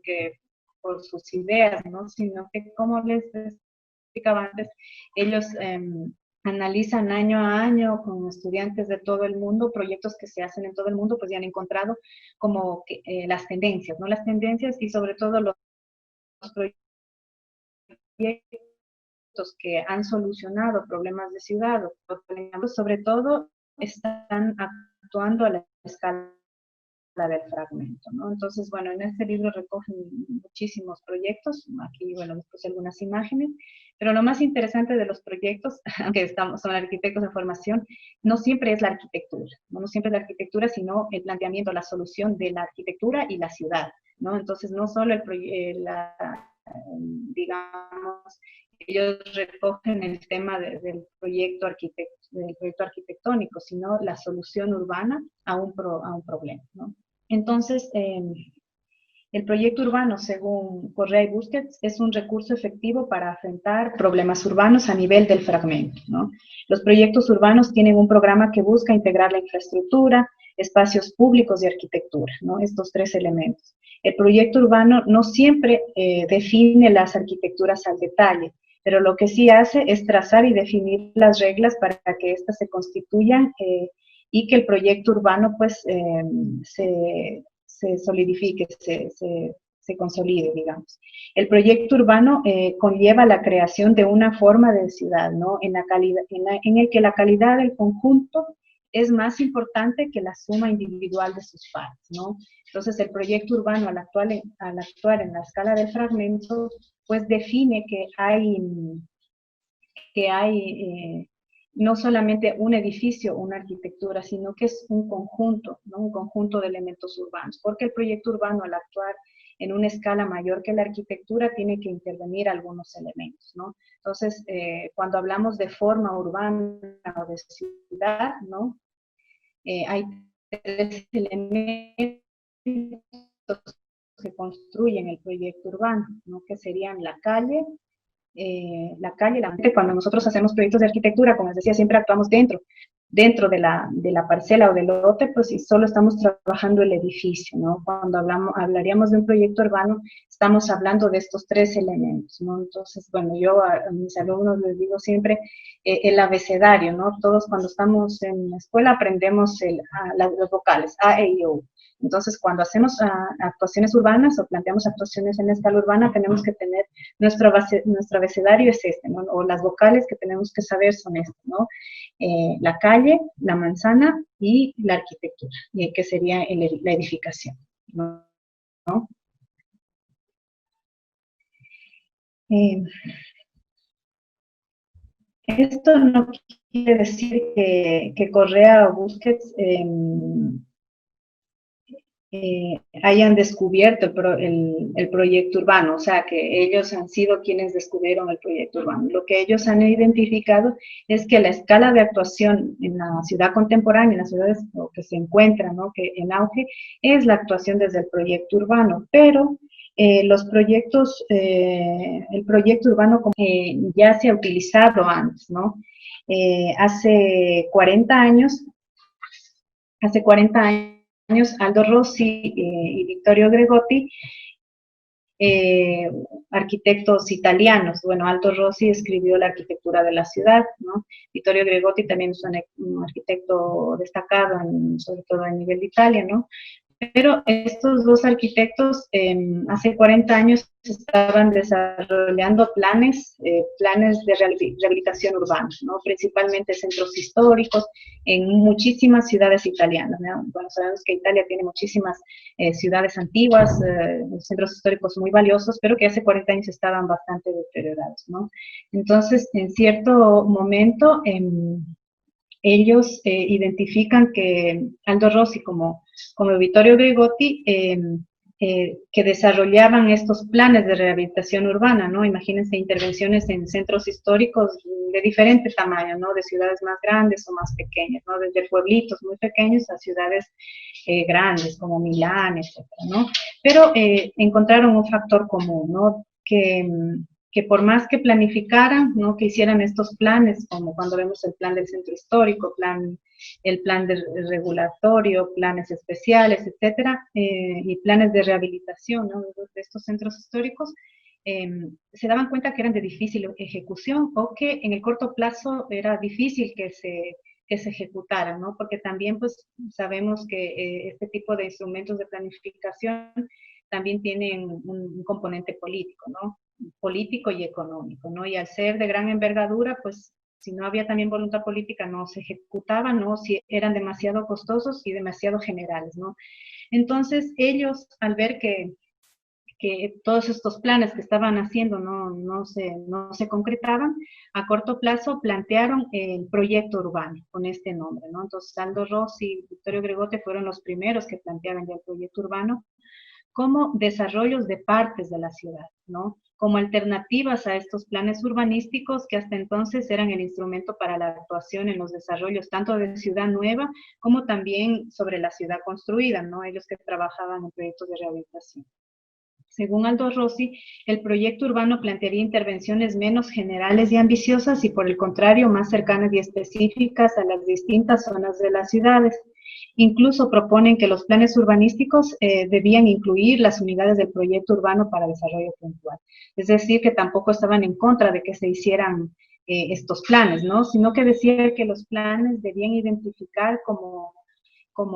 sus ideas, ¿no? Sino que, como les explicaba antes, ellos analizan año a año con estudiantes de todo el mundo, proyectos que se hacen en todo el mundo, pues ya han encontrado como que, las tendencias, ¿no? Las tendencias y sobre todo los proyectos que han solucionado problemas de ciudad, sobre todo están actuando a la escala del fragmento, ¿no? Entonces, bueno, en este libro recogen muchísimos proyectos, aquí, bueno, les puse algunas imágenes, pero lo más interesante de los proyectos, aunque son arquitectos de formación, no siempre es la arquitectura, no siempre es la arquitectura, sino el planteamiento, la solución de la arquitectura y la ciudad, ¿no? Entonces, no solo digamos, ellos recogen el tema del proyecto arquitectónico, sino la solución urbana a un problema, ¿no? Entonces, el proyecto urbano, según Correa y Busquets, es un recurso efectivo para afrontar problemas urbanos a nivel del fragmento, ¿no? Los proyectos urbanos tienen un programa que busca integrar la infraestructura, espacios públicos y arquitectura, ¿no? Estos tres elementos. El proyecto urbano no siempre define las arquitecturas al detalle, pero lo que sí hace es trazar y definir las reglas para que éstas se constituyan y que el proyecto urbano pues se solidifique, se consolide, digamos. El proyecto urbano conlleva la creación de una forma de ciudad, ¿no? En el que la calidad del conjunto es más importante que la suma individual de sus partes, ¿no? Entonces, el proyecto urbano, al actuar en la escala del fragmento, pues define que hay no solamente un edificio, una arquitectura, sino que es un conjunto, ¿no? Un conjunto de elementos urbanos, porque el proyecto urbano, al actuar en una escala mayor que la arquitectura, tiene que intervenir algunos elementos, ¿no? Entonces, cuando hablamos de forma urbana o de ciudad, ¿no? Hay tres elementos que construyen el proyecto urbano, ¿no? Que serían la calle, cuando nosotros hacemos proyectos de arquitectura, como les decía, siempre actuamos dentro de la parcela o del lote, pues si solo estamos trabajando el edificio, ¿no? Cuando hablaríamos de un proyecto urbano, estamos hablando de estos tres elementos, ¿no? Entonces, bueno, yo a mis alumnos les digo siempre el abecedario, ¿no? Todos cuando estamos en la escuela aprendemos las vocales, A, E, I, O. Entonces, cuando hacemos actuaciones urbanas o planteamos actuaciones en escala urbana, tenemos que tener nuestro abecedario es este, ¿no? O las vocales que tenemos que saber son estas, ¿no? La calle, la manzana y la arquitectura, que sería la edificación, ¿no? Esto no quiere decir que Correa o Busquets hayan descubierto el proyecto urbano, o sea, que ellos han sido quienes descubrieron el proyecto urbano. Lo que ellos han identificado es que la escala de actuación en la ciudad contemporánea, en las ciudades que se encuentran, ¿no? Que en auge, es la actuación desde el proyecto urbano, pero el proyecto urbano ya se ha utilizado antes, ¿no? Hace 40 años, Aldo Rossi y Vittorio Gregotti eh, arquitectos italianos. Bueno, Aldo Rossi escribió la arquitectura de la ciudad, ¿no? Vittorio Gregotti también es un arquitecto destacado, sobre todo a nivel de Italia, ¿no? Pero estos dos arquitectos hace 40 años estaban desarrollando planes de rehabilitación urbana, ¿no? Principalmente centros históricos en muchísimas ciudades italianas, ¿no? Bueno, sabemos que Italia tiene muchísimas ciudades antiguas, centros históricos muy valiosos, pero que hace 40 años estaban bastante deteriorados, ¿no? Entonces, en cierto momento, ellos identifican que Aldo Rossi como Vittorio Gregotti, que desarrollaban estos planes de rehabilitación urbana, ¿no? Imagínense intervenciones en centros históricos de diferente tamaño, ¿no? De ciudades más grandes o más pequeñas, ¿no? Desde pueblitos muy pequeños a ciudades grandes como Milán, etcétera, ¿no? Pero encontraron un factor común, ¿no? Que por más que planificaran, ¿no? Que hicieran estos planes, como cuando vemos el plan del centro histórico, el plan de regulatorio, planes especiales, etcétera, y planes de rehabilitación, ¿no? De estos centros históricos, se daban cuenta que eran de difícil ejecución o que en el corto plazo era difícil que se ejecutaran, ¿no? Porque también pues sabemos que este tipo de instrumentos de planificación también tienen un componente político, ¿no? Político y económico, ¿no? Y al ser de gran envergadura, pues si no había también voluntad política, no se ejecutaban, ¿no? Si eran demasiado costosos y demasiado generales, ¿no? Entonces ellos, al ver que todos estos planes que estaban haciendo no se concretaban, a corto plazo plantearon el proyecto urbano con este nombre, ¿no? Entonces Aldo Rossi y Vittorio Gregotti fueron los primeros que planteaban ya el proyecto urbano como desarrollos de partes de la ciudad, ¿no? Como alternativas a estos planes urbanísticos que hasta entonces eran el instrumento para la actuación en los desarrollos tanto de ciudad nueva como también sobre la ciudad construida, ¿no? Ellos que trabajaban en proyectos de rehabilitación. Según Aldo Rossi, el proyecto urbano plantearía intervenciones menos generales y ambiciosas y por el contrario más cercanas y específicas a las distintas zonas de las ciudades. Incluso proponen que los planes urbanísticos debían incluir las unidades del proyecto urbano para desarrollo puntual. Es decir, que tampoco estaban en contra de que se hicieran estos planes, ¿no? Sino que decía que los planes debían identificar como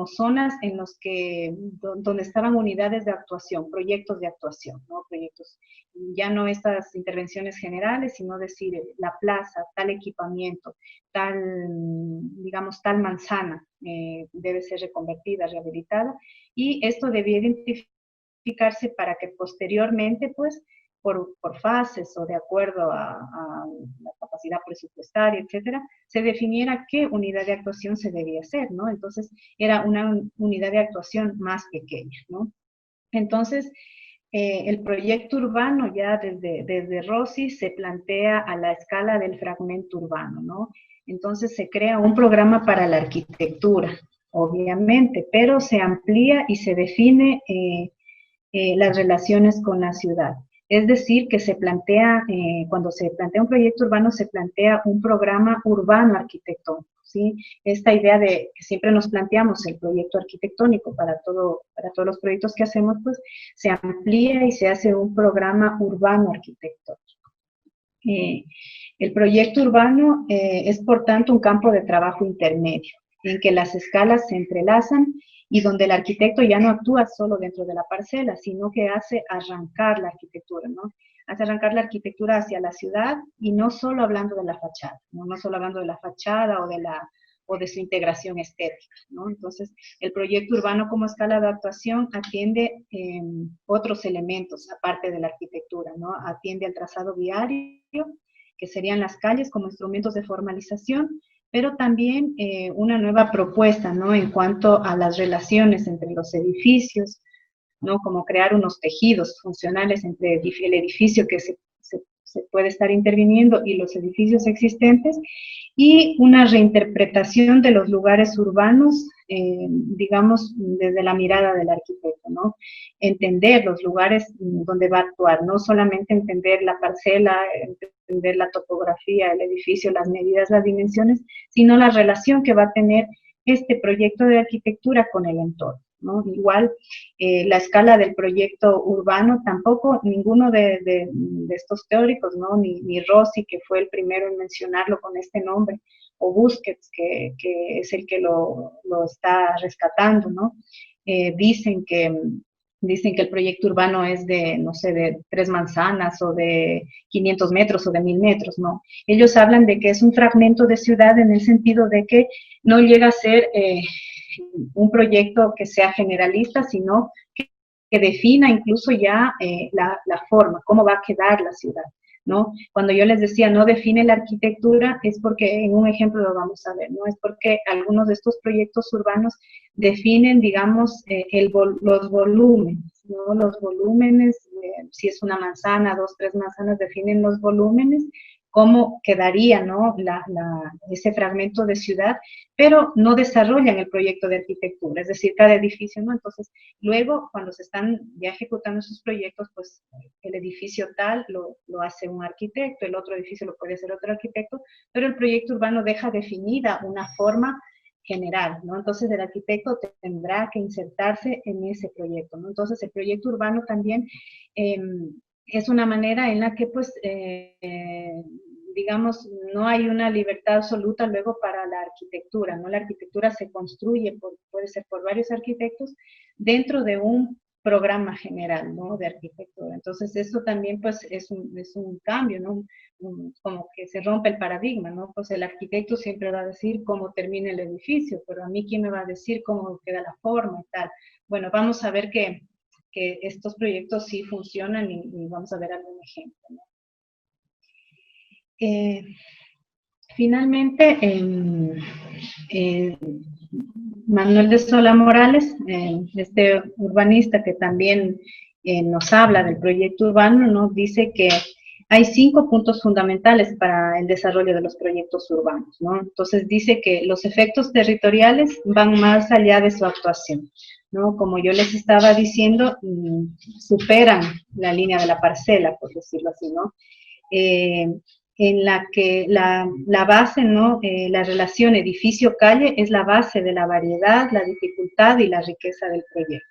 zonas en los que, donde estaban unidades de actuación, proyectos de actuación, ¿no? Proyectos, ya no estas intervenciones generales, sino decir la plaza, tal equipamiento, tal, digamos, tal manzana debe ser reconvertida, rehabilitada, y esto debía identificarse para que posteriormente, pues, por fases o de acuerdo a la capacidad presupuestaria, etcétera, se definiera qué unidad de actuación se debía hacer, ¿no? Entonces, era una unidad de actuación más pequeña, ¿no? Entonces, el proyecto urbano ya desde Rossi se plantea a la escala del fragmento urbano, ¿no? Entonces se crea un programa para la arquitectura, obviamente, pero se amplía y se define las relaciones con la ciudad. Es decir, que se plantea, cuando se plantea un proyecto urbano, se plantea un programa urbano arquitectónico, ¿sí? Esta idea de que siempre nos planteamos el proyecto arquitectónico para todos los proyectos que hacemos, pues se amplía y se hace un programa urbano arquitectónico. El proyecto urbano es, por tanto, un campo de trabajo intermedio, en que las escalas se entrelazan y donde el arquitecto ya no actúa solo dentro de la parcela, sino que hace arrancar la arquitectura, ¿no? Hace arrancar la arquitectura hacia la ciudad y no solo hablando de la fachada, no solo hablando de la fachada o de su integración estética, ¿no? Entonces, el proyecto urbano como escala de actuación atiende otros elementos aparte de la arquitectura, ¿no? Atiende al trazado viario, que serían las calles como instrumentos de formalización, pero también una nueva propuesta, ¿no? En cuanto a las relaciones entre los edificios, ¿no? Como crear unos tejidos funcionales entre el edificio que se puede estar interviniendo y los edificios existentes, y una reinterpretación de los lugares urbanos, digamos, desde la mirada del arquitecto, ¿no? Entender los lugares donde va a actuar, no solamente entender la parcela, entender la topografía, el edificio, las medidas, las dimensiones, sino la relación que va a tener este proyecto de arquitectura con el entorno, ¿no? Igual, la escala del proyecto urbano tampoco, ninguno de estos teóricos, ¿no? Ni Rossi, que fue el primero en mencionarlo con este nombre, o Busquets, que es el que lo está rescatando, ¿no? Dicen que el proyecto urbano es de, no sé, de 3 manzanas o de 500 metros o de 1000 metros, ¿no? Ellos hablan de que es un fragmento de ciudad en el sentido de que no llega a ser un proyecto que sea generalista, sino que defina incluso ya la forma, cómo va a quedar la ciudad, ¿no? Cuando yo les decía no define la arquitectura, es porque en un ejemplo lo vamos a ver, ¿no? Es porque algunos de estos proyectos urbanos definen, digamos, los volúmenes, ¿no? Los volúmenes, si es una manzana, 2, 3 manzanas, definen los volúmenes, cómo quedaría, ¿no? Ese fragmento de ciudad, pero no desarrollan el proyecto de arquitectura, es decir, cada edificio, ¿no? Entonces, luego, cuando se están ya ejecutando esos proyectos, pues el edificio tal lo hace un arquitecto, el otro edificio lo puede hacer otro arquitecto, pero el proyecto urbano deja definida una forma general, ¿no? Entonces el arquitecto tendrá que insertarse en ese proyecto, ¿no? Entonces el proyecto urbano también es una manera en la que, pues, digamos, no hay una libertad absoluta luego para la arquitectura, ¿no? La arquitectura se construye, puede ser por varios arquitectos, dentro de un programa general, ¿no? De arquitectura. Entonces, eso también, pues, es un cambio, ¿no? Como que se rompe el paradigma, ¿no? Pues el arquitecto siempre va a decir cómo termina el edificio, pero a mí, ¿quién me va a decir cómo queda la forma y tal? Bueno, vamos a ver que estos proyectos sí funcionan y vamos a ver algún ejemplo, ¿no? Finalmente, Manuel de Sola Morales, este urbanista que también nos habla del proyecto urbano, nos dice que hay 5 puntos fundamentales para el desarrollo de los proyectos urbanos, ¿no? Entonces dice que los efectos territoriales van más allá de su actuación, ¿no? Como yo les estaba diciendo, superan la línea de la parcela, por decirlo así, ¿no? En la que la base, ¿no? La relación edificio-calle es la base de la variedad, la dificultad y la riqueza del proyecto.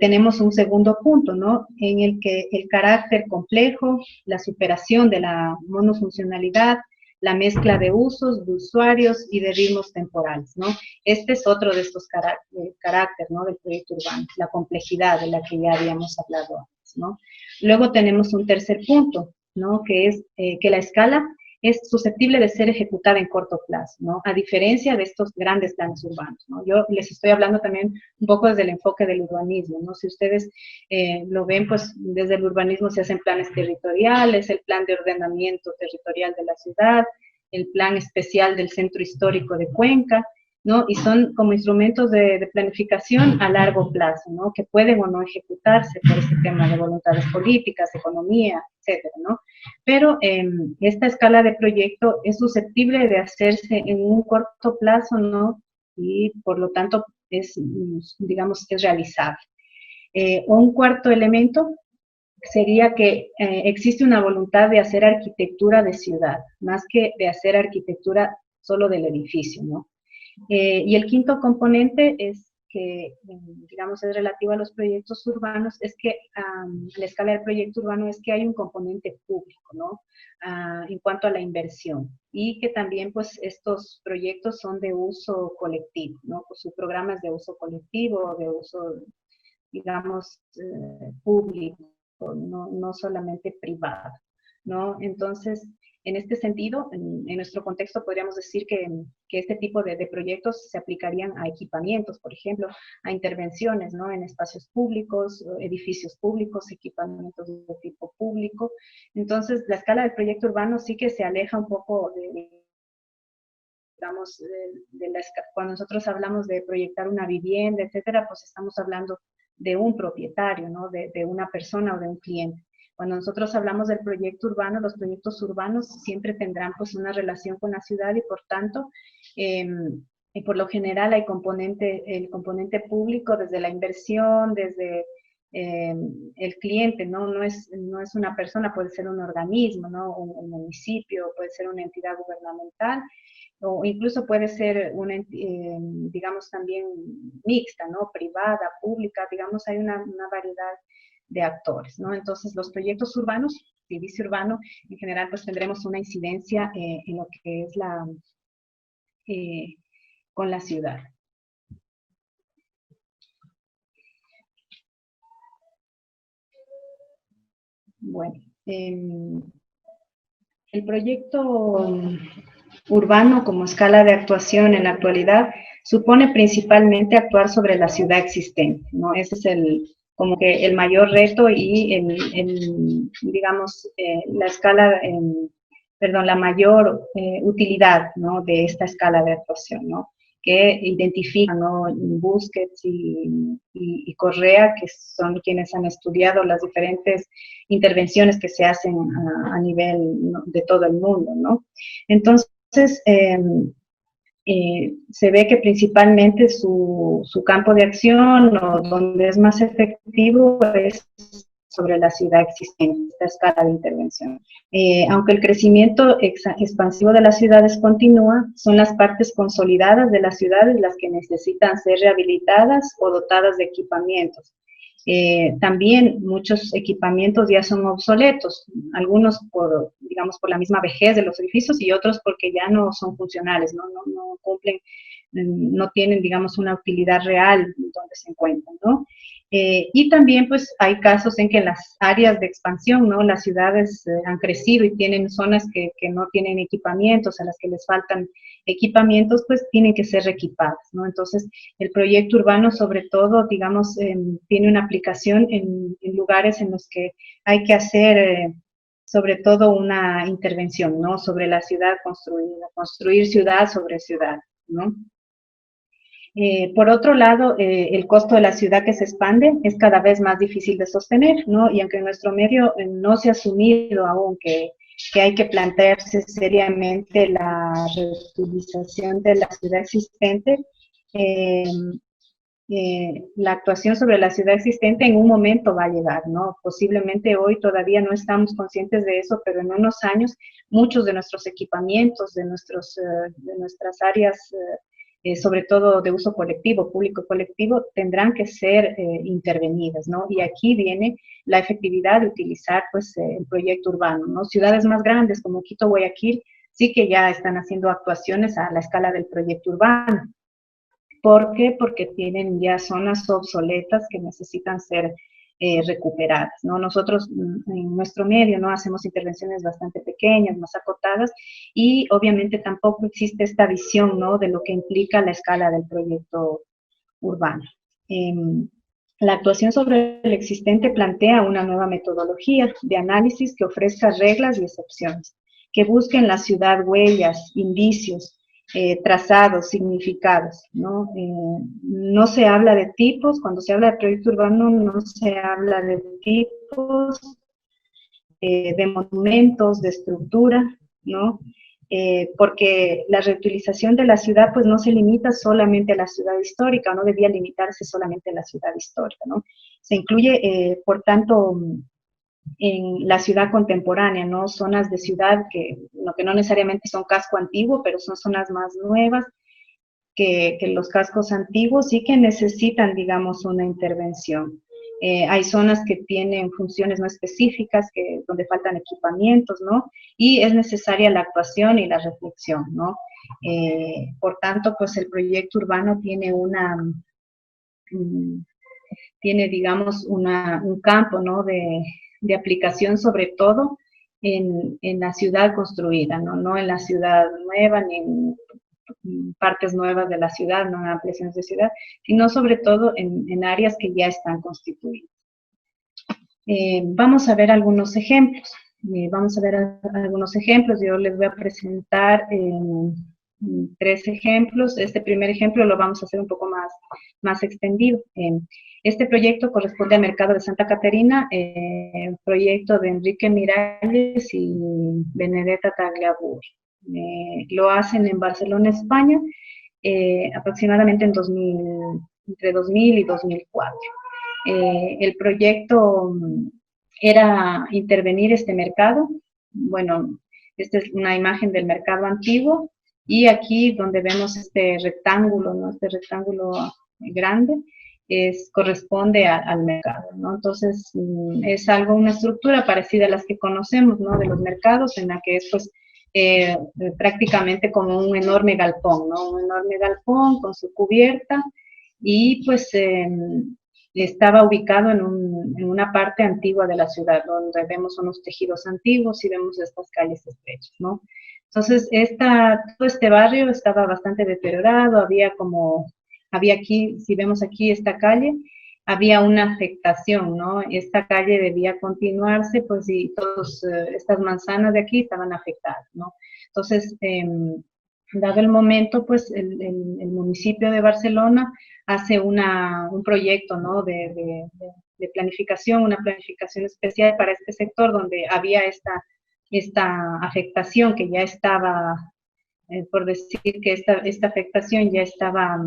Tenemos un segundo punto, ¿no? En el que el carácter complejo, la superación de la monofuncionalidad, la mezcla de usos, de usuarios y de ritmos temporales, ¿no? Este es otro de estos caracteres, ¿no? Del proyecto urbano, la complejidad de la que ya habíamos hablado antes, ¿no? Luego tenemos un tercer punto, ¿no? Que es que la escala es susceptible de ser ejecutada en corto plazo, ¿no? A diferencia de estos grandes planes urbanos, ¿no? Yo les estoy hablando también un poco desde el enfoque del urbanismo, ¿no? Si ustedes lo ven, pues desde el urbanismo se hacen planes territoriales, el plan de ordenamiento territorial de la ciudad, el plan especial del centro histórico de Cuenca, ¿no? Y son como instrumentos de planificación a largo plazo, ¿no? Que pueden o no ejecutarse por este tema de voluntades políticas, economía, etcétera, ¿no? Pero esta escala de proyecto es susceptible de hacerse en un corto plazo, ¿no? Y por lo tanto es, digamos, es realizable. Un cuarto elemento sería que existe una voluntad de hacer arquitectura de ciudad, más que de hacer arquitectura solo del edificio, ¿no? Y el quinto componente es que, digamos, es relativo a los proyectos urbanos, es que la escala del proyecto urbano es que hay un componente público, ¿no? En cuanto a la inversión. Y que también, pues, estos proyectos son de uso colectivo, ¿no? Pues su programa es de uso colectivo, de uso, digamos, público, no solamente privado, ¿no? Entonces, en este sentido, en nuestro contexto podríamos decir que este tipo de proyectos se aplicarían a equipamientos, por ejemplo, a intervenciones, ¿no? En espacios públicos, edificios públicos, equipamientos de tipo público. Entonces, la escala del proyecto urbano sí que se aleja un poco digamos, cuando nosotros hablamos de proyectar una vivienda, etcétera, pues estamos hablando de un propietario, ¿no? De una persona o de un cliente. Cuando nosotros hablamos del proyecto urbano, los proyectos urbanos siempre tendrán pues una relación con la ciudad y por tanto, y por lo general hay el componente público desde la inversión, desde el cliente, ¿no? No es una persona, puede ser un organismo, ¿no? Un municipio, puede ser una entidad gubernamental, o incluso puede ser una, digamos, también mixta, ¿no? Privada, pública, digamos, hay una variedad de actores, ¿no? Entonces, los proyectos urbanos, si dice urbano, en general, pues tendremos una incidencia en lo que es eh, con la ciudad. Bueno, el proyecto urbano como escala de actuación en la actualidad supone principalmente actuar sobre la ciudad existente, ¿no? Ese es como que el mayor reto y digamos, la escala, perdón, la mayor utilidad, ¿no? De esta escala de actuación, ¿no? Que identifica, ¿no? Busquets y Correa, que son quienes han estudiado las diferentes intervenciones que se hacen a nivel, ¿no? De todo el mundo, ¿no? Entonces, se ve que principalmente su campo de acción o donde es más efectivo es sobre la ciudad existente, esta escala de intervención. Aunque el crecimiento expansivo de las ciudades continúa, son las partes consolidadas de las ciudades las que necesitan ser rehabilitadas o dotadas de equipamientos. También muchos equipamientos ya son obsoletos, algunos por, digamos, por la misma vejez de los edificios y otros porque ya no son funcionales, no cumplen, no tienen, digamos, una utilidad real donde se encuentran, ¿no? Y también, pues, hay casos en que en las áreas de expansión, ¿no? Las ciudades han crecido y tienen zonas que no tienen equipamientos, a las que les faltan equipamientos, pues, tienen que ser reequipadas, ¿no? Entonces, el proyecto urbano, sobre todo, digamos, tiene una aplicación en lugares en los que hay que hacer, sobre todo, una intervención, ¿no? Sobre la ciudad construida, construir ciudad sobre ciudad, ¿no? Por otro lado, el costo de la ciudad que se expande es cada vez más difícil de sostener, ¿no? Y aunque en nuestro medio no se ha asumido aún que hay que plantearse seriamente la reutilización de la ciudad existente, eh, la actuación sobre la ciudad existente en un momento va a llegar, ¿no? Posiblemente hoy todavía no estamos conscientes de eso, pero en unos años muchos de nuestros equipamientos, de nuestras áreas, sobre todo de uso colectivo, público colectivo, tendrán que ser intervenidas, ¿no? Y aquí viene la efectividad de utilizar, pues, el proyecto urbano, ¿no? Ciudades más grandes como Quito, Guayaquil, sí que ya están haciendo actuaciones a la escala del proyecto urbano. ¿Por qué? Porque tienen ya zonas obsoletas que necesitan ser recuperadas, ¿no? Nosotros en nuestro medio, ¿no? Hacemos intervenciones bastante pequeñas, más acotadas, y obviamente tampoco existe esta visión, ¿no? De lo que implica la escala del proyecto urbano. La actuación sobre el existente plantea una nueva metodología de análisis que ofrezca reglas y excepciones, que busque en la ciudad huellas, indicios, trazados, significados, ¿no? No se habla de tipos, cuando se habla de proyecto urbano no se habla de tipos, de monumentos, de estructura, ¿no? Porque la reutilización de la ciudad pues no se limita solamente a la ciudad histórica, no debía limitarse solamente a la ciudad histórica, ¿no? Se incluye, por tanto, en la ciudad contemporánea, ¿no? Zonas de ciudad que no necesariamente son casco antiguo, pero son zonas más nuevas que los cascos antiguos y que necesitan, digamos, una intervención. Hay zonas que tienen funciones no específicas, donde faltan equipamientos, ¿no? Y es necesaria la actuación y la reflexión, ¿no? Por tanto, pues el proyecto urbano tiene digamos, un campo, ¿no? De aplicación sobre todo en la ciudad construida, ¿no? No en la ciudad nueva ni en partes nuevas de la ciudad, no en ampliaciones de ciudad, sino sobre todo en áreas que ya están constituidas. Vamos a ver algunos ejemplos. Yo les voy a presentar 3 ejemplos. Este primer ejemplo lo vamos a hacer un poco más extendido. Este proyecto corresponde al Mercado de Santa Caterina, proyecto de Enrique Miralles y Benedetta Tagliabue. Lo hacen en Barcelona, España, aproximadamente entre 2000 y 2004. El proyecto era intervenir este mercado. Bueno, esta es una imagen del mercado antiguo. y aquí donde vemos este rectángulo, ¿no? Este rectángulo grande, corresponde al mercado, ¿no? Entonces, es algo, una estructura parecida a las que conocemos, ¿no? De los mercados, en la que es, pues, prácticamente como un enorme galpón, ¿no? Un enorme galpón con su cubierta y, pues, estaba ubicado en una parte antigua de la ciudad, donde vemos unos tejidos antiguos y vemos estas calles estrechas, ¿no? Entonces, todo este barrio estaba bastante deteriorado, había aquí, si vemos aquí esta calle, había una afectación, ¿no? Esta calle debía continuarse, pues, y todas estas manzanas de aquí estaban afectadas, ¿no? Entonces, dado el momento, pues, el municipio de Barcelona hace un proyecto, ¿no? De planificación, una planificación especial para este sector donde había esta afectación que ya estaba, por decir que esta afectación ya estaba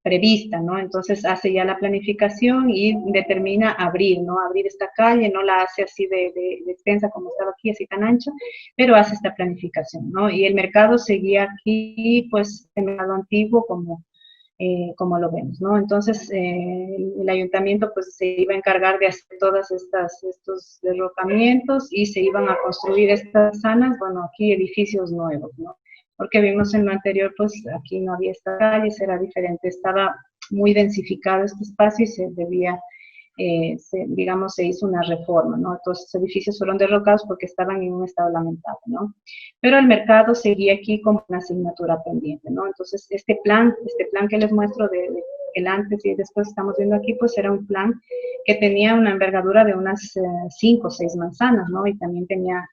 prevista, ¿no? Entonces hace ya la planificación y determina abrir, ¿no? Abrir esta calle, no la hace así de extensa como estaba aquí, así tan ancho, pero hace esta planificación, ¿no? Y el mercado seguía aquí, pues, el mercado antiguo como lo vemos, ¿no? Entonces, el ayuntamiento pues se iba a encargar de hacer todos estos derrocamientos y se iban a construir estas zonas, bueno, aquí edificios nuevos, ¿no? Porque vimos en lo anterior, pues aquí no había estas calles, era diferente, estaba muy densificado este espacio y se debía, digamos, se hizo una reforma, ¿no? Entonces, los edificios fueron derrocados porque estaban en un estado lamentable, ¿no? Pero el mercado seguía aquí como una asignatura pendiente, ¿no? Entonces, este plan que les muestro de el antes y después estamos viendo aquí, pues era un plan que tenía una envergadura de unas 5 o 6 manzanas, ¿no? Y también tenía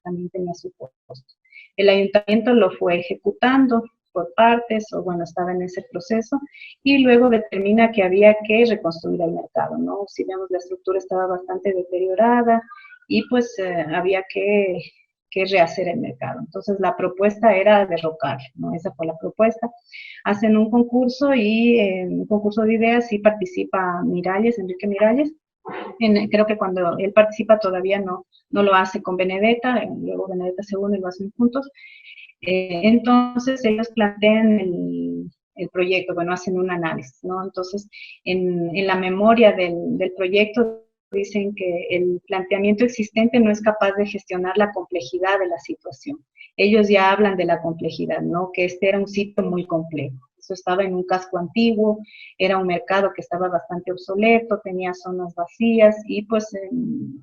su costo. El ayuntamiento lo fue ejecutando por partes, o bueno, estaba en ese proceso, y luego determina que había que reconstruir el mercado, ¿no? Si vemos, la estructura estaba bastante deteriorada y pues había que rehacer el mercado. Entonces la propuesta era derrocar, ¿no? Esa fue la propuesta. Hacen un concurso y en un concurso de ideas sí participa Miralles, Enrique Miralles. Creo que cuando él participa todavía no lo hace con Benedetta, luego Benedetta se une y lo hacen juntos. Entonces ellos plantean el proyecto, bueno, hacen un análisis, ¿no? Entonces, en la memoria del proyecto dicen que el planteamiento existente no es capaz de gestionar la complejidad de la situación. Ellos ya hablan de la complejidad, ¿no? Que este era un sitio muy complejo. Eso estaba en un casco antiguo, era un mercado que estaba bastante obsoleto, tenía zonas vacías y pues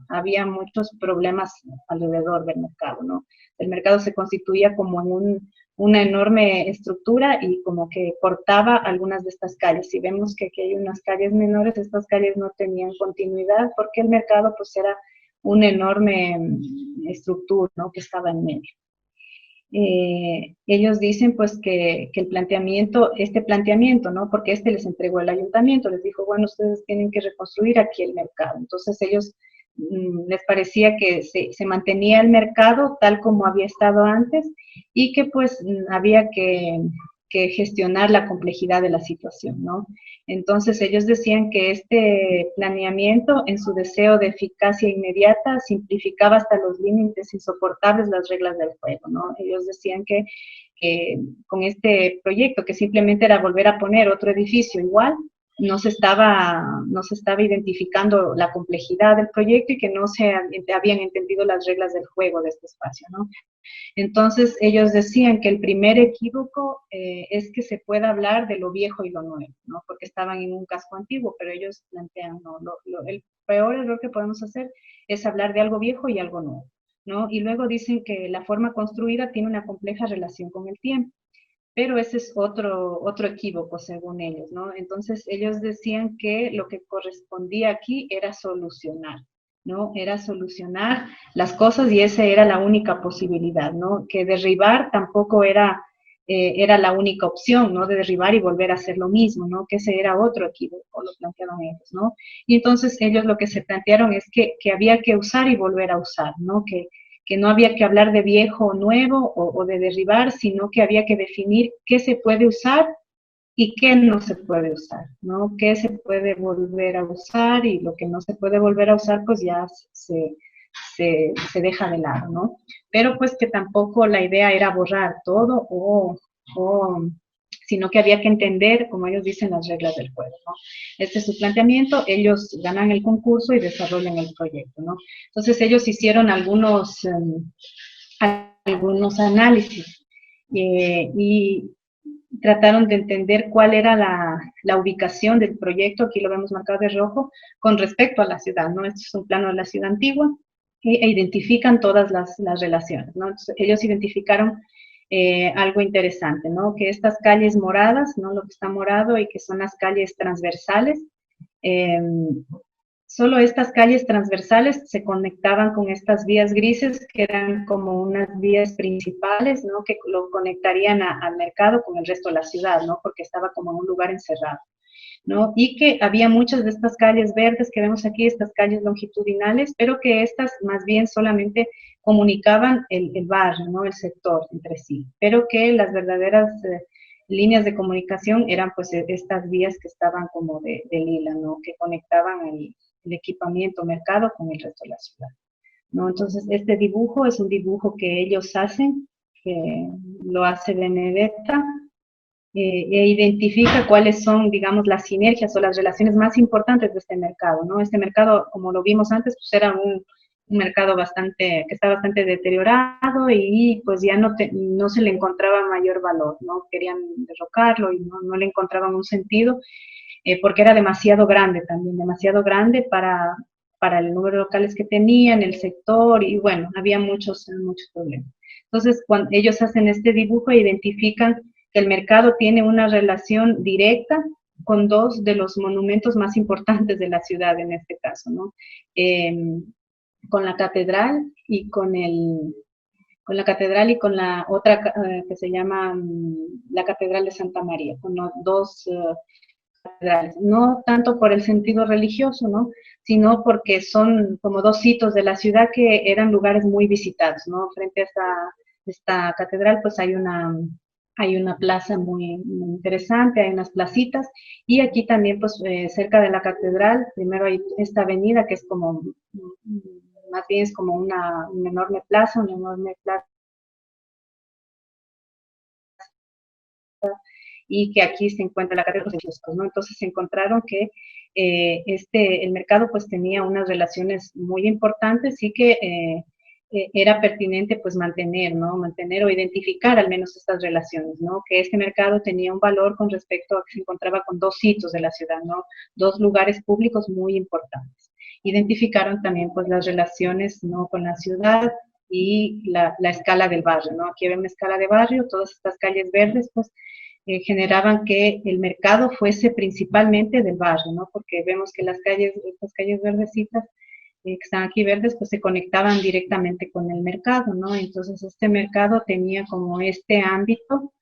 había muchos problemas alrededor del mercado, ¿no? El mercado se constituía como en una enorme estructura y como que cortaba algunas de estas calles. Si vemos que aquí hay unas calles menores, estas calles no tenían continuidad porque el mercado pues era una enorme estructura, ¿no? Que estaba en medio. Ellos dicen pues que este planteamiento, ¿no? Porque les entregó el ayuntamiento, les dijo, bueno, ustedes tienen que reconstruir aquí el mercado. Entonces ellos les parecía que se mantenía el mercado tal como había estado antes y que pues había que gestionar la complejidad de la situación, ¿no? Entonces ellos decían que este planeamiento, en su deseo de eficacia inmediata, simplificaba hasta los límites insoportables las reglas del juego, ¿no? Ellos decían que con este proyecto, que simplemente era volver a poner otro edificio igual, no se estaba identificando la complejidad del proyecto y que no se habían entendido las reglas del juego de este espacio, ¿no? Entonces, ellos decían que el primer equívoco es que se pueda hablar de lo viejo y lo nuevo, ¿no? Porque estaban en un casco antiguo, pero ellos plantean, no, el peor error que podemos hacer es hablar de algo viejo y algo nuevo, ¿no? Y luego dicen que la forma construida tiene una compleja relación con el tiempo. Pero ese es otro equívoco, según ellos, ¿no? Entonces, ellos decían que lo que correspondía aquí era solucionar, ¿no? Era solucionar las cosas y esa era la única posibilidad, ¿no? Que derribar tampoco era la única opción, ¿no? De derribar y volver a hacer lo mismo, ¿no? Que ese era otro equívoco, lo planteaban ellos, ¿no? Y entonces ellos lo que se plantearon es que había que usar y volver a usar, ¿no? Que no había que hablar de viejo o nuevo o de derribar, sino que había que definir qué se puede usar y qué no se puede usar, ¿no? Qué se puede volver a usar y lo que no se puede volver a usar, pues ya se deja de lado, ¿no? Pero pues que tampoco la idea era borrar todo o sino que había que entender, como ellos dicen, las reglas del juego, ¿no? Este es su planteamiento, ellos ganan el concurso y desarrollan el proyecto, ¿no? Entonces ellos hicieron algunos análisis y trataron de entender cuál era la ubicación del proyecto, aquí lo vemos marcado de rojo, con respecto a la ciudad, ¿no? Este es un plano de la ciudad antigua, e identifican todas las relaciones, ¿no? Entonces, ellos identificaron algo interesante, ¿no? Que estas calles moradas, ¿no? Lo que está morado y que son las calles transversales, solo estas calles transversales se conectaban con estas vías grises, que eran como unas vías principales, ¿no? Que lo conectarían al mercado con el resto de la ciudad, ¿no? Porque estaba como en un lugar encerrado, ¿no? Y que había muchas de estas calles verdes que vemos aquí, estas calles longitudinales, pero que estas más bien solamente comunicaban el barrio, ¿no? El sector entre sí, pero que las verdaderas líneas de comunicación eran pues estas vías que estaban como de lila, ¿no? Que conectaban el equipamiento mercado con el resto de la ciudad, ¿no? Entonces, este dibujo es un dibujo que ellos hacen, que lo hace Benedetta, e identifica cuáles son, digamos, las sinergias o las relaciones más importantes de este mercado, ¿no? Este mercado, como lo vimos antes, pues era un mercado que está bastante deteriorado y pues ya no se le encontraba mayor valor, ¿no? Querían derrocarlo y no le encontraban un sentido, porque era demasiado grande también, demasiado grande para el número de locales que tenían, el sector, y bueno, había muchos problemas. Entonces, cuando ellos hacen este dibujo, identifican que el mercado tiene una relación directa con dos de los monumentos más importantes de la ciudad en este caso, ¿no? Con la catedral y con la otra que se llama la Catedral de Santa María, con los dos catedrales, no tanto por el sentido religioso, ¿no? Sino porque son como dos hitos de la ciudad que eran lugares muy visitados, ¿no? Frente a esta catedral, pues hay una plaza muy interesante, hay unas placitas, y aquí también, pues, cerca de la catedral, primero hay esta avenida que es como, más bien es como una enorme plaza, y que aquí se encuentra la catedral de los Jesús, ¿no? Entonces se encontraron que el mercado pues tenía unas relaciones muy importantes y que era pertinente pues mantener o identificar al menos estas relaciones, ¿no? Que este mercado tenía un valor con respecto a que se encontraba con dos sitios de la ciudad, ¿no? Dos lugares públicos muy importantes. Identificaron también pues las relaciones, ¿no? Con la ciudad y la escala del barrio, ¿no? Aquí hay una escala de barrio, todas estas calles verdes pues generaban que el mercado fuese principalmente del barrio, ¿no? Porque vemos que estas calles verdecitas que están aquí verdes, pues se conectaban directamente con el mercado, ¿no? Entonces este mercado tenía como este ámbito,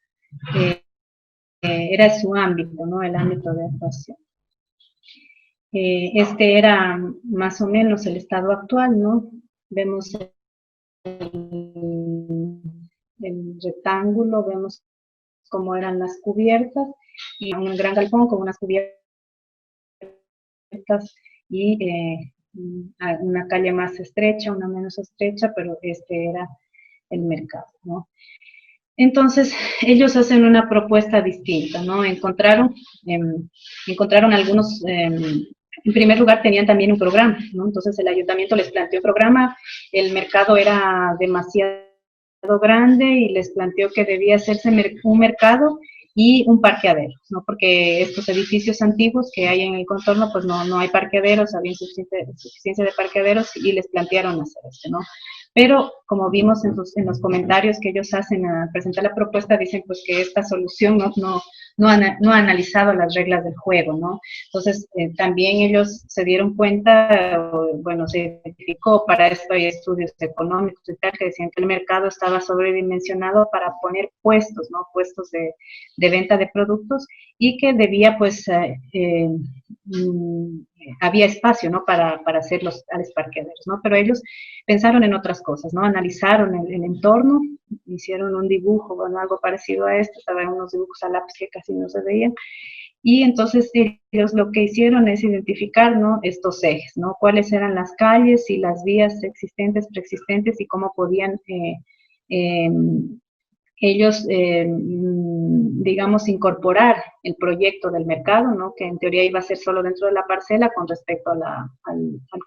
era su ámbito, ¿no? El ámbito de actuación. Este era más o menos el estado actual, ¿no? Vemos el rectángulo, vemos cómo eran las cubiertas, y un gran galpón con unas cubiertas y una calle más estrecha, una menos estrecha, pero este era el mercado, ¿no? Entonces, ellos hacen una propuesta distinta, ¿no? Encontraron algunos, en primer lugar tenían también un programa, ¿no? Entonces el ayuntamiento les planteó un programa, el mercado era demasiado grande y les planteó que debía hacerse un mercado y un parqueadero, ¿no? Porque estos edificios antiguos que hay en el contorno, pues no hay parqueaderos, había insuficiencia de parqueaderos y les plantearon hacer esto, ¿no? Pero como vimos en los comentarios que ellos hacen al presentar la propuesta, dicen pues que esta solución no ha analizado las reglas del juego, ¿no? Entonces, también ellos se dieron cuenta, bueno, se identificó, para esto hay estudios económicos y tal, que decían que el mercado estaba sobredimensionado para poner puestos, ¿no? Puestos de venta de productos, y que debía, pues, había espacio, ¿no? Para hacer los tales parqueaderos, ¿no? Pero ellos pensaron en otras cosas, ¿no? Analizaron el entorno, hicieron un dibujo, bueno, algo parecido a esto, estaban unos dibujos a lápiz que casi no se veían, y entonces ellos lo que hicieron es identificar, ¿no? Estos ejes, ¿no? Cuáles eran las calles y las vías existentes, preexistentes, y cómo podían ellos, digamos, incorporar el proyecto del mercado, ¿no? Que en teoría iba a ser solo dentro de la parcela con respecto al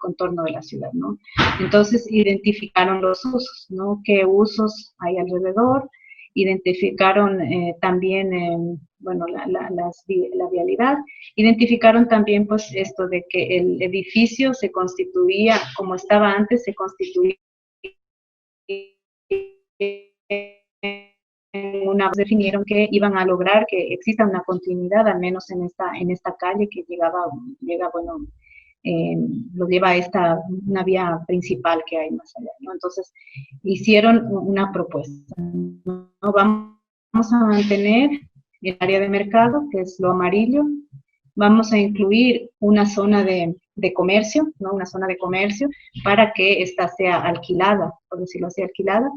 contorno de la ciudad, ¿no? Entonces identificaron los usos, ¿no? ¿Qué usos hay alrededor? Identificaron también, bueno, la vialidad. Identificaron también, pues, esto de que el edificio se constituía, como estaba antes, se constituía definieron que iban a lograr que exista una continuidad, al menos en esta calle que llega, bueno, lo lleva a una vía principal que hay más allá, ¿no? Entonces, hicieron una propuesta, ¿no? Vamos a mantener el área de mercado, que es lo amarillo, vamos a incluir una zona de comercio, ¿no? Una zona de comercio para que ésta sea alquilada, por decirlo así, alquilada,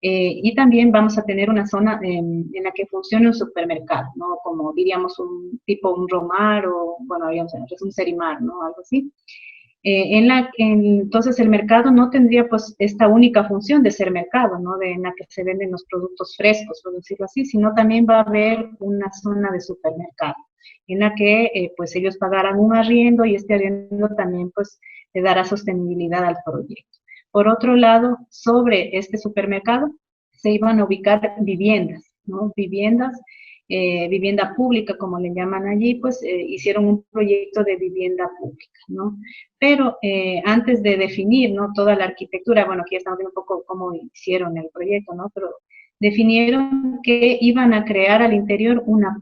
y también vamos a tener una zona en la que funcione un supermercado, ¿no? Como diríamos un tipo un Romar o, bueno, un Serimar, ¿no? Algo así. Entonces el mercado no tendría pues esta única función de ser mercado, ¿no? En la que se venden los productos frescos, por decirlo así, sino también va a haber una zona de supermercado en la que pues ellos pagarán un arriendo y este arriendo también pues le dará sostenibilidad al proyecto. Por otro lado, sobre este supermercado se iban a ubicar viviendas, ¿no? Vivienda pública, como le llaman allí, pues hicieron un proyecto de vivienda pública, ¿no? Pero antes de definir, ¿no? Toda la arquitectura, bueno, aquí estamos viendo un poco cómo hicieron el proyecto, ¿no? Pero definieron que iban a crear al interior una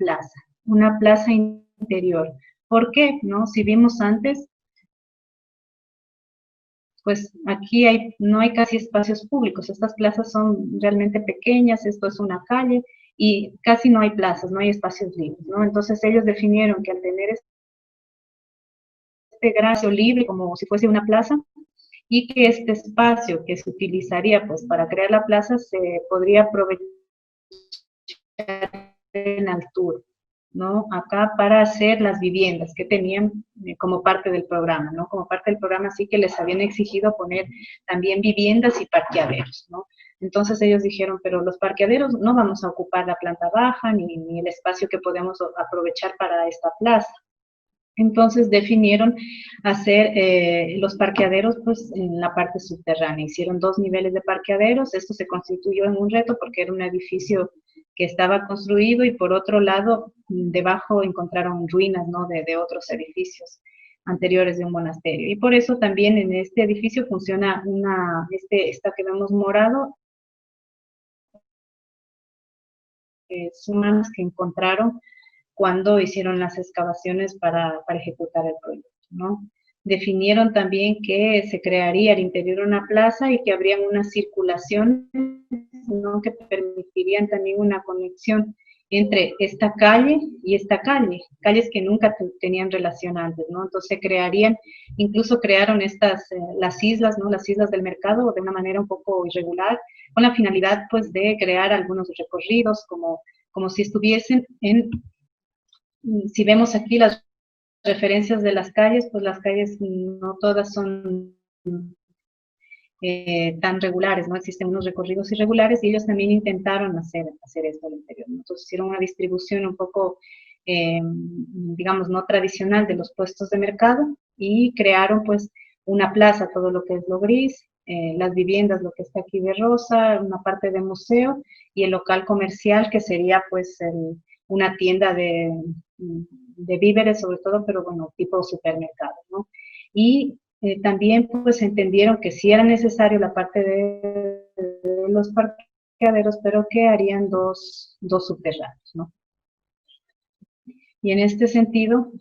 plaza interior. ¿Por qué? ¿No? Si vimos antes, pues aquí no hay casi espacios públicos, estas plazas son realmente pequeñas, esto es una calle y casi no hay plazas, no hay espacios libres, ¿no? Entonces ellos definieron que al tener este espacio libre como si fuese una plaza y que este espacio que se utilizaría pues para crear la plaza se podría aprovechar en altura, ¿no? Acá para hacer las viviendas que tenían como parte del programa, ¿no? Como parte del programa sí que les habían exigido poner también viviendas y parqueaderos, ¿no? Entonces ellos dijeron, pero los parqueaderos no vamos a ocupar la planta baja ni el espacio que podemos aprovechar para esta plaza. Entonces definieron hacer los parqueaderos pues en la parte subterránea. Hicieron 2 niveles de parqueaderos. Esto se constituyó en un reto porque era un edificio que estaba construido y por otro lado debajo encontraron ruinas, ¿no? de otros edificios anteriores de un monasterio. Y por eso también en este edificio funciona esta que vemos morado, sumas que encontraron cuando hicieron las excavaciones para ejecutar el proyecto, ¿no? Definieron también que se crearía al interior una plaza y que habrían unas circulaciones, ¿no? Que permitirían también una conexión entre esta calle y esta calle, calles que nunca tenían relación antes, ¿no? Entonces incluso crearon las islas, ¿no? Las islas del mercado de una manera un poco irregular, con la finalidad, pues, de crear algunos recorridos como si estuviesen si vemos aquí las referencias de las calles, pues las calles no todas son tan regulares, ¿no? Existen unos recorridos irregulares y ellos también intentaron hacer esto al interior, ¿no? Entonces hicieron una distribución un poco, digamos, no tradicional de los puestos de mercado y crearon pues una plaza, todo lo que es lo gris, las viviendas, lo que está aquí de rosa, una parte de museo y el local comercial que sería pues una tienda de víveres sobre todo, pero bueno, tipo supermercado, ¿no? Y también pues entendieron que sí era necesario la parte de los parqueaderos, pero que harían dos subterráneos, ¿no? Y en este sentido,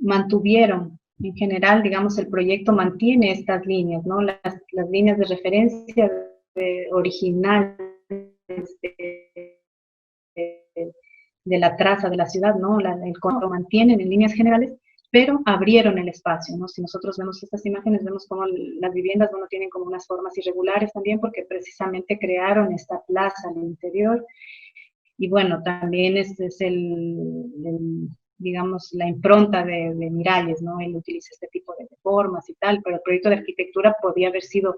mantuvieron, en general, digamos, el proyecto mantiene estas líneas, ¿no? Las líneas de referencia originales de la traza de la ciudad, ¿no? El control mantienen en líneas generales, pero abrieron el espacio, ¿no? Si nosotros vemos estas imágenes, vemos como las viviendas, bueno, tienen como unas formas irregulares también, porque precisamente crearon esta plaza al interior. Y bueno, también este es digamos, la impronta de Miralles, ¿no? Él utiliza este tipo de formas y tal, pero el proyecto de arquitectura podía haber sido,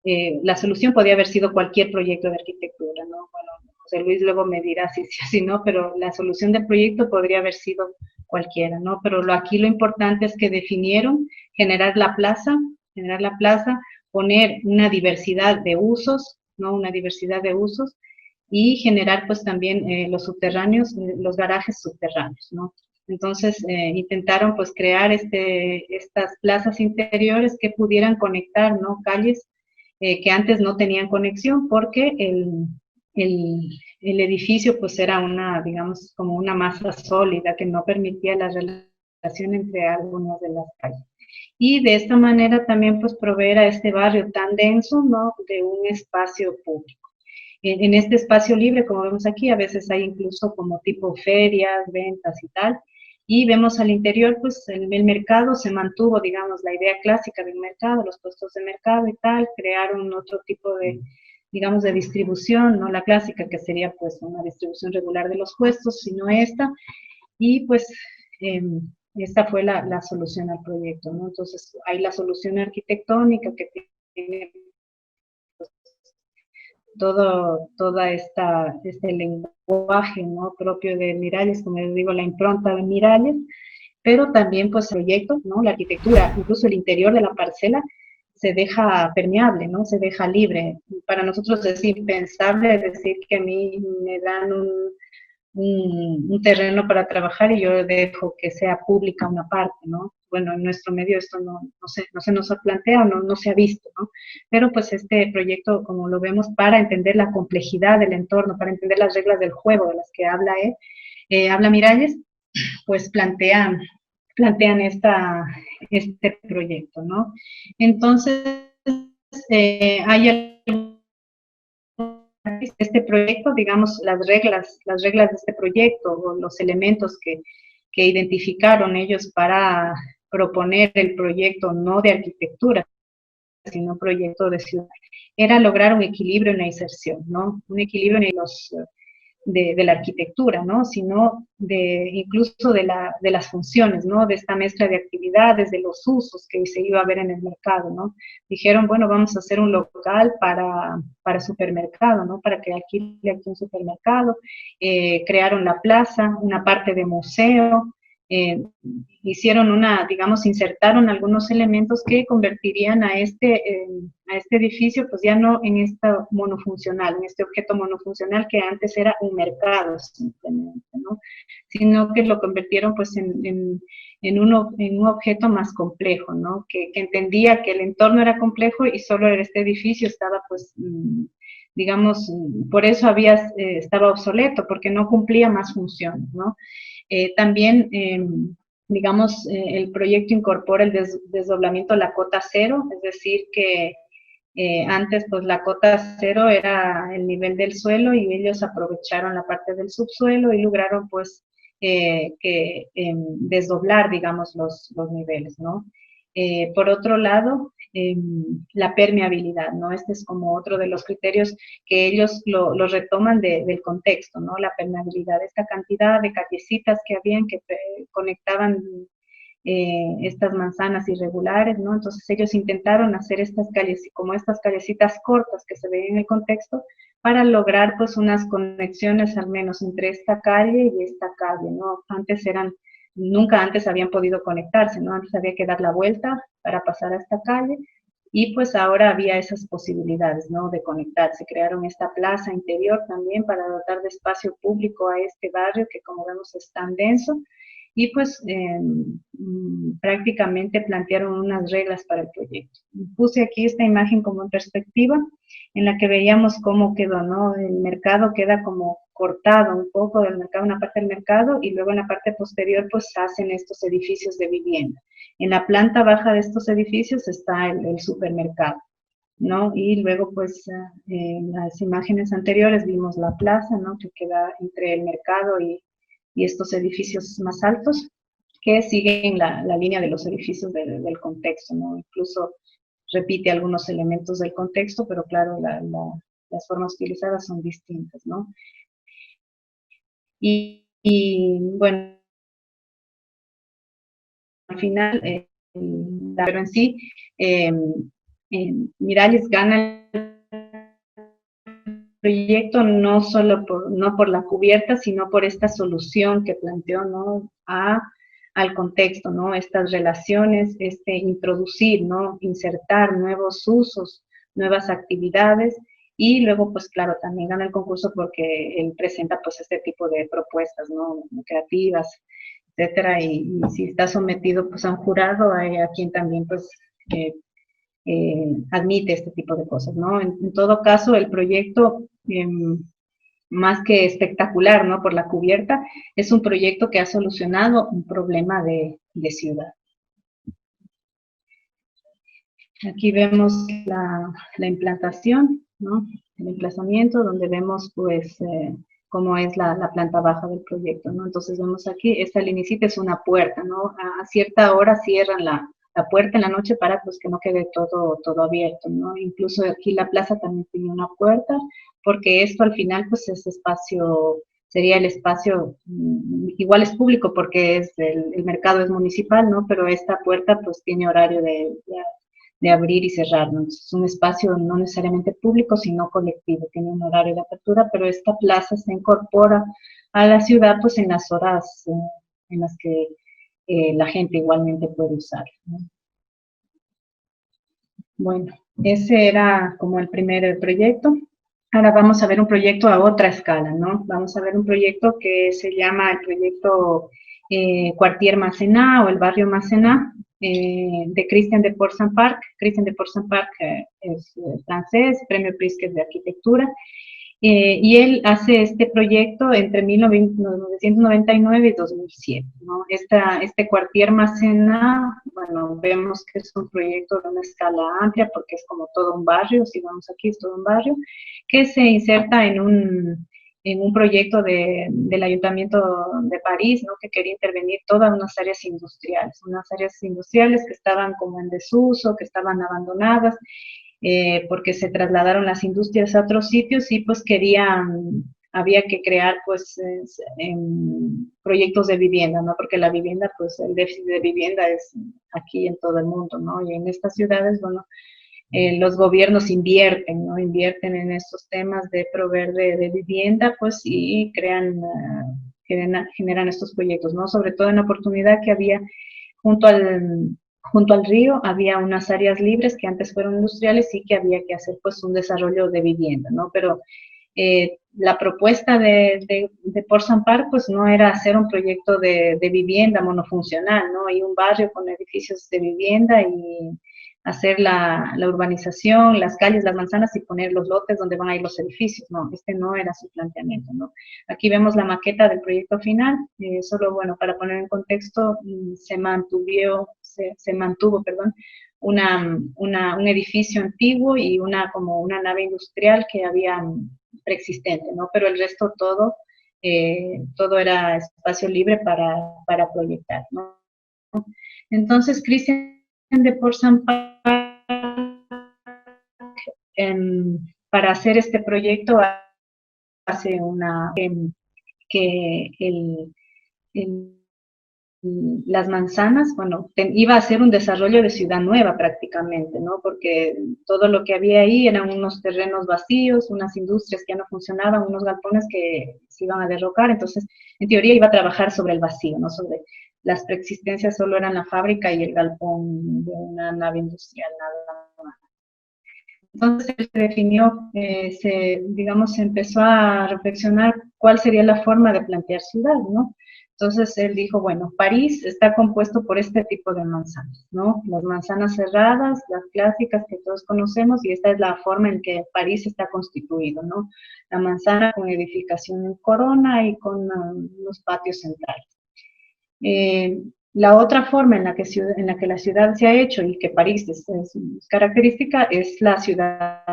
la solución podía haber sido cualquier proyecto de arquitectura, ¿no? Bueno, José Luis luego me dirá si sí o si no, pero la solución del proyecto podría haber sido cualquiera, ¿no? Pero aquí lo importante es que definieron generar la plaza, poner una diversidad de usos, ¿no? Una diversidad de usos y generar pues también los subterráneos, los garajes subterráneos, ¿no? Entonces intentaron pues crear estas plazas interiores que pudieran conectar, ¿no? Calles que antes no tenían conexión porque el edificio pues era una, digamos, como una masa sólida que no permitía la relación entre algunas de las calles. Y de esta manera también pues proveer a este barrio tan denso, ¿no? De un espacio público. En este espacio libre, como vemos aquí, a veces hay incluso como tipo ferias, ventas y tal, y vemos al interior, pues el mercado se mantuvo, digamos, la idea clásica del mercado, los puestos de mercado y tal, crearon otro tipo de, digamos, de distribución, no la clásica que sería pues una distribución regular de los puestos, sino esta, y pues esta fue la solución al proyecto, ¿no? Entonces hay la solución arquitectónica que tiene toda este lenguaje, ¿no? Propio de Miralles, como les digo, la impronta de Miralles, pero también pues el proyecto, ¿no? La arquitectura, incluso el interior de la parcela se deja permeable, ¿no? Se deja libre. Para nosotros es impensable decir que a mí me dan un terreno para trabajar y yo dejo que sea pública una parte, ¿no? Bueno, en nuestro medio esto no se nos plantea o no se ha visto, ¿no? Pero pues este proyecto, como lo vemos, para entender la complejidad del entorno, para entender las reglas del juego de las que habla Miralles, pues plantean este proyecto, ¿no? Entonces, hay este proyecto, digamos, las reglas de este proyecto o los elementos que identificaron ellos para proponer el proyecto no de arquitectura, sino proyecto de ciudad, era lograr un equilibrio en la inserción, ¿no? Un equilibrio en de la arquitectura, ¿no? Sino incluso de las funciones, ¿no? De esta mezcla de actividades, de los usos que se iba a ver en el mercado, ¿no? Dijeron, bueno, vamos a hacer un local para supermercado, ¿no? Para que alquile aquí un supermercado. Crearon la plaza, una parte de museo, eh, hicieron digamos, insertaron algunos elementos que convertirían a este edificio, pues ya no en esto monofuncional, en este objeto monofuncional que antes era un mercado simplemente, ¿no? Sino que lo convirtieron pues en un objeto más complejo, ¿no? Que entendía que el entorno era complejo y solo este edificio estaba pues digamos, por eso estaba obsoleto, porque no cumplía más funciones, ¿no? También, digamos, el proyecto incorpora el desdoblamiento a la cota cero, es decir, que antes, pues la cota cero era el nivel del suelo y ellos aprovecharon la parte del subsuelo y lograron, pues, desdoblar, digamos, los niveles, ¿no? Por otro lado, la permeabilidad, ¿no? Este es como otro de los criterios que ellos lo retoman del contexto, ¿no? La permeabilidad, esta cantidad de callecitas que habían que conectaban estas manzanas irregulares, ¿no? Entonces ellos intentaron hacer estas calles, como estas callecitas cortas que se ven en el contexto, para lograr pues unas conexiones al menos entre esta calle y esta calle, ¿no? Nunca antes habían podido conectarse, ¿no? Antes había que dar la vuelta para pasar a esta calle y pues ahora había esas posibilidades, ¿no? De conectarse. Crearon esta plaza interior también para dotar de espacio público a este barrio que como vemos es tan denso y pues prácticamente plantearon unas reglas para el proyecto. Puse aquí esta imagen como en perspectiva, en la que veíamos cómo quedó, ¿no? El mercado queda como cortado un poco del mercado, una parte del mercado, y luego en la parte posterior pues hacen estos edificios de vivienda. En la planta baja de estos edificios está el supermercado, ¿no? Y luego, pues, en las imágenes anteriores vimos la plaza, ¿no? Que queda entre el mercado y estos edificios más altos, que siguen la línea de los edificios del contexto, ¿no? Incluso repite algunos elementos del contexto, pero claro, las formas utilizadas son distintas, ¿no? Y bueno, al final, pero en sí, Miralles gana proyecto no solo no por la cubierta, sino por esta solución que planteó, ¿no? Al contexto, ¿no? Estas relaciones, introducir, ¿no? Insertar nuevos usos, nuevas actividades, y luego, pues claro, también gana el concurso porque él presenta pues este tipo de propuestas, ¿no? Creativas, etcétera, y si está sometido pues a un jurado, hay a quien también pues admite este tipo de cosas, ¿no? En todo caso, el proyecto, más que espectacular, ¿no? Por la cubierta, es un proyecto que ha solucionado un problema de ciudad. Aquí vemos la implantación, ¿no? El emplazamiento, donde vemos, pues, cómo es la planta baja del proyecto, ¿no? Entonces vemos aquí, esta linicita es una puerta, ¿no? A cierta hora cierran la puerta en la noche para, pues, que no quede todo abierto, ¿no? Incluso aquí la plaza también tiene una puerta, porque esto al final, pues, es espacio, sería el espacio, igual es público porque el mercado es municipal, ¿no? Pero esta puerta, pues, tiene horario de abrir y cerrar, ¿no? Es un espacio no necesariamente público, sino colectivo, tiene un horario de apertura, pero esta plaza se incorpora a la ciudad, pues, en las horas en las que la gente igualmente puede usar, ¿no? Bueno, ese era como el primer proyecto. Ahora vamos a ver un proyecto a otra escala, ¿no? Vamos a ver un proyecto que se llama el proyecto Quartier Massenas o el barrio Massenas, de Christian de Port-Saint-Parc. Christian de Port-Saint-Parc es francés, premio Pritzker de arquitectura, y él hace este proyecto entre 1999 y 2007, ¿no? Este Quartier Massenas, bueno, vemos que es un proyecto de una escala amplia porque es como todo un barrio, si vamos aquí es todo un barrio, que se inserta en un proyecto del Ayuntamiento de París, ¿no? Que quería intervenir todas unas áreas industriales que estaban como en desuso, que estaban abandonadas, porque se trasladaron las industrias a otros sitios y pues había que crear pues proyectos de vivienda, ¿no? Porque la vivienda, pues el déficit de vivienda es aquí en todo el mundo, ¿no? Y en estas ciudades, bueno, los gobiernos invierten, ¿no? Invierten en estos temas de proveer de vivienda, pues, y generan estos proyectos, ¿no? Sobre todo en la oportunidad que había junto al río, había unas áreas libres que antes fueron industriales y que había que hacer, pues, un desarrollo de vivienda, ¿no? Pero la propuesta de Port-Saint-Parc, pues, no era hacer un proyecto de vivienda monofuncional, ¿no? Y un barrio con edificios de vivienda y hacer la urbanización, las calles, las manzanas y poner los lotes donde van a ir los edificios, no, este no era su planteamiento, ¿no? Aquí vemos la maqueta del proyecto final, solo, bueno, para poner en contexto, se mantuvo, perdón, un edificio antiguo y como una nave industrial que había preexistente, ¿no? Pero el resto todo era espacio libre para proyectar, ¿no? Entonces, Christian de Port-Saint-Parc, para hacer este proyecto, hace que las manzanas, bueno, iba a ser un desarrollo de ciudad nueva prácticamente, ¿no? Porque todo lo que había ahí eran unos terrenos vacíos, unas industrias que ya no funcionaban, unos galpones que se iban a derrocar, entonces, en teoría iba a trabajar sobre el vacío, ¿no? Sobre las preexistencias solo eran la fábrica y el galpón de una nave industrial, nada más. Entonces se definió, digamos, se empezó a reflexionar cuál sería la forma de plantear ciudad, ¿no? Entonces él dijo, bueno, París está compuesto por este tipo de manzanas, ¿no? Las manzanas cerradas, las clásicas que todos conocemos, y esta es la forma en que París está constituido, ¿no? La manzana con edificación en corona y con unos patios centrales. La otra forma en la que la ciudad se ha hecho y que París es característica es la ciudad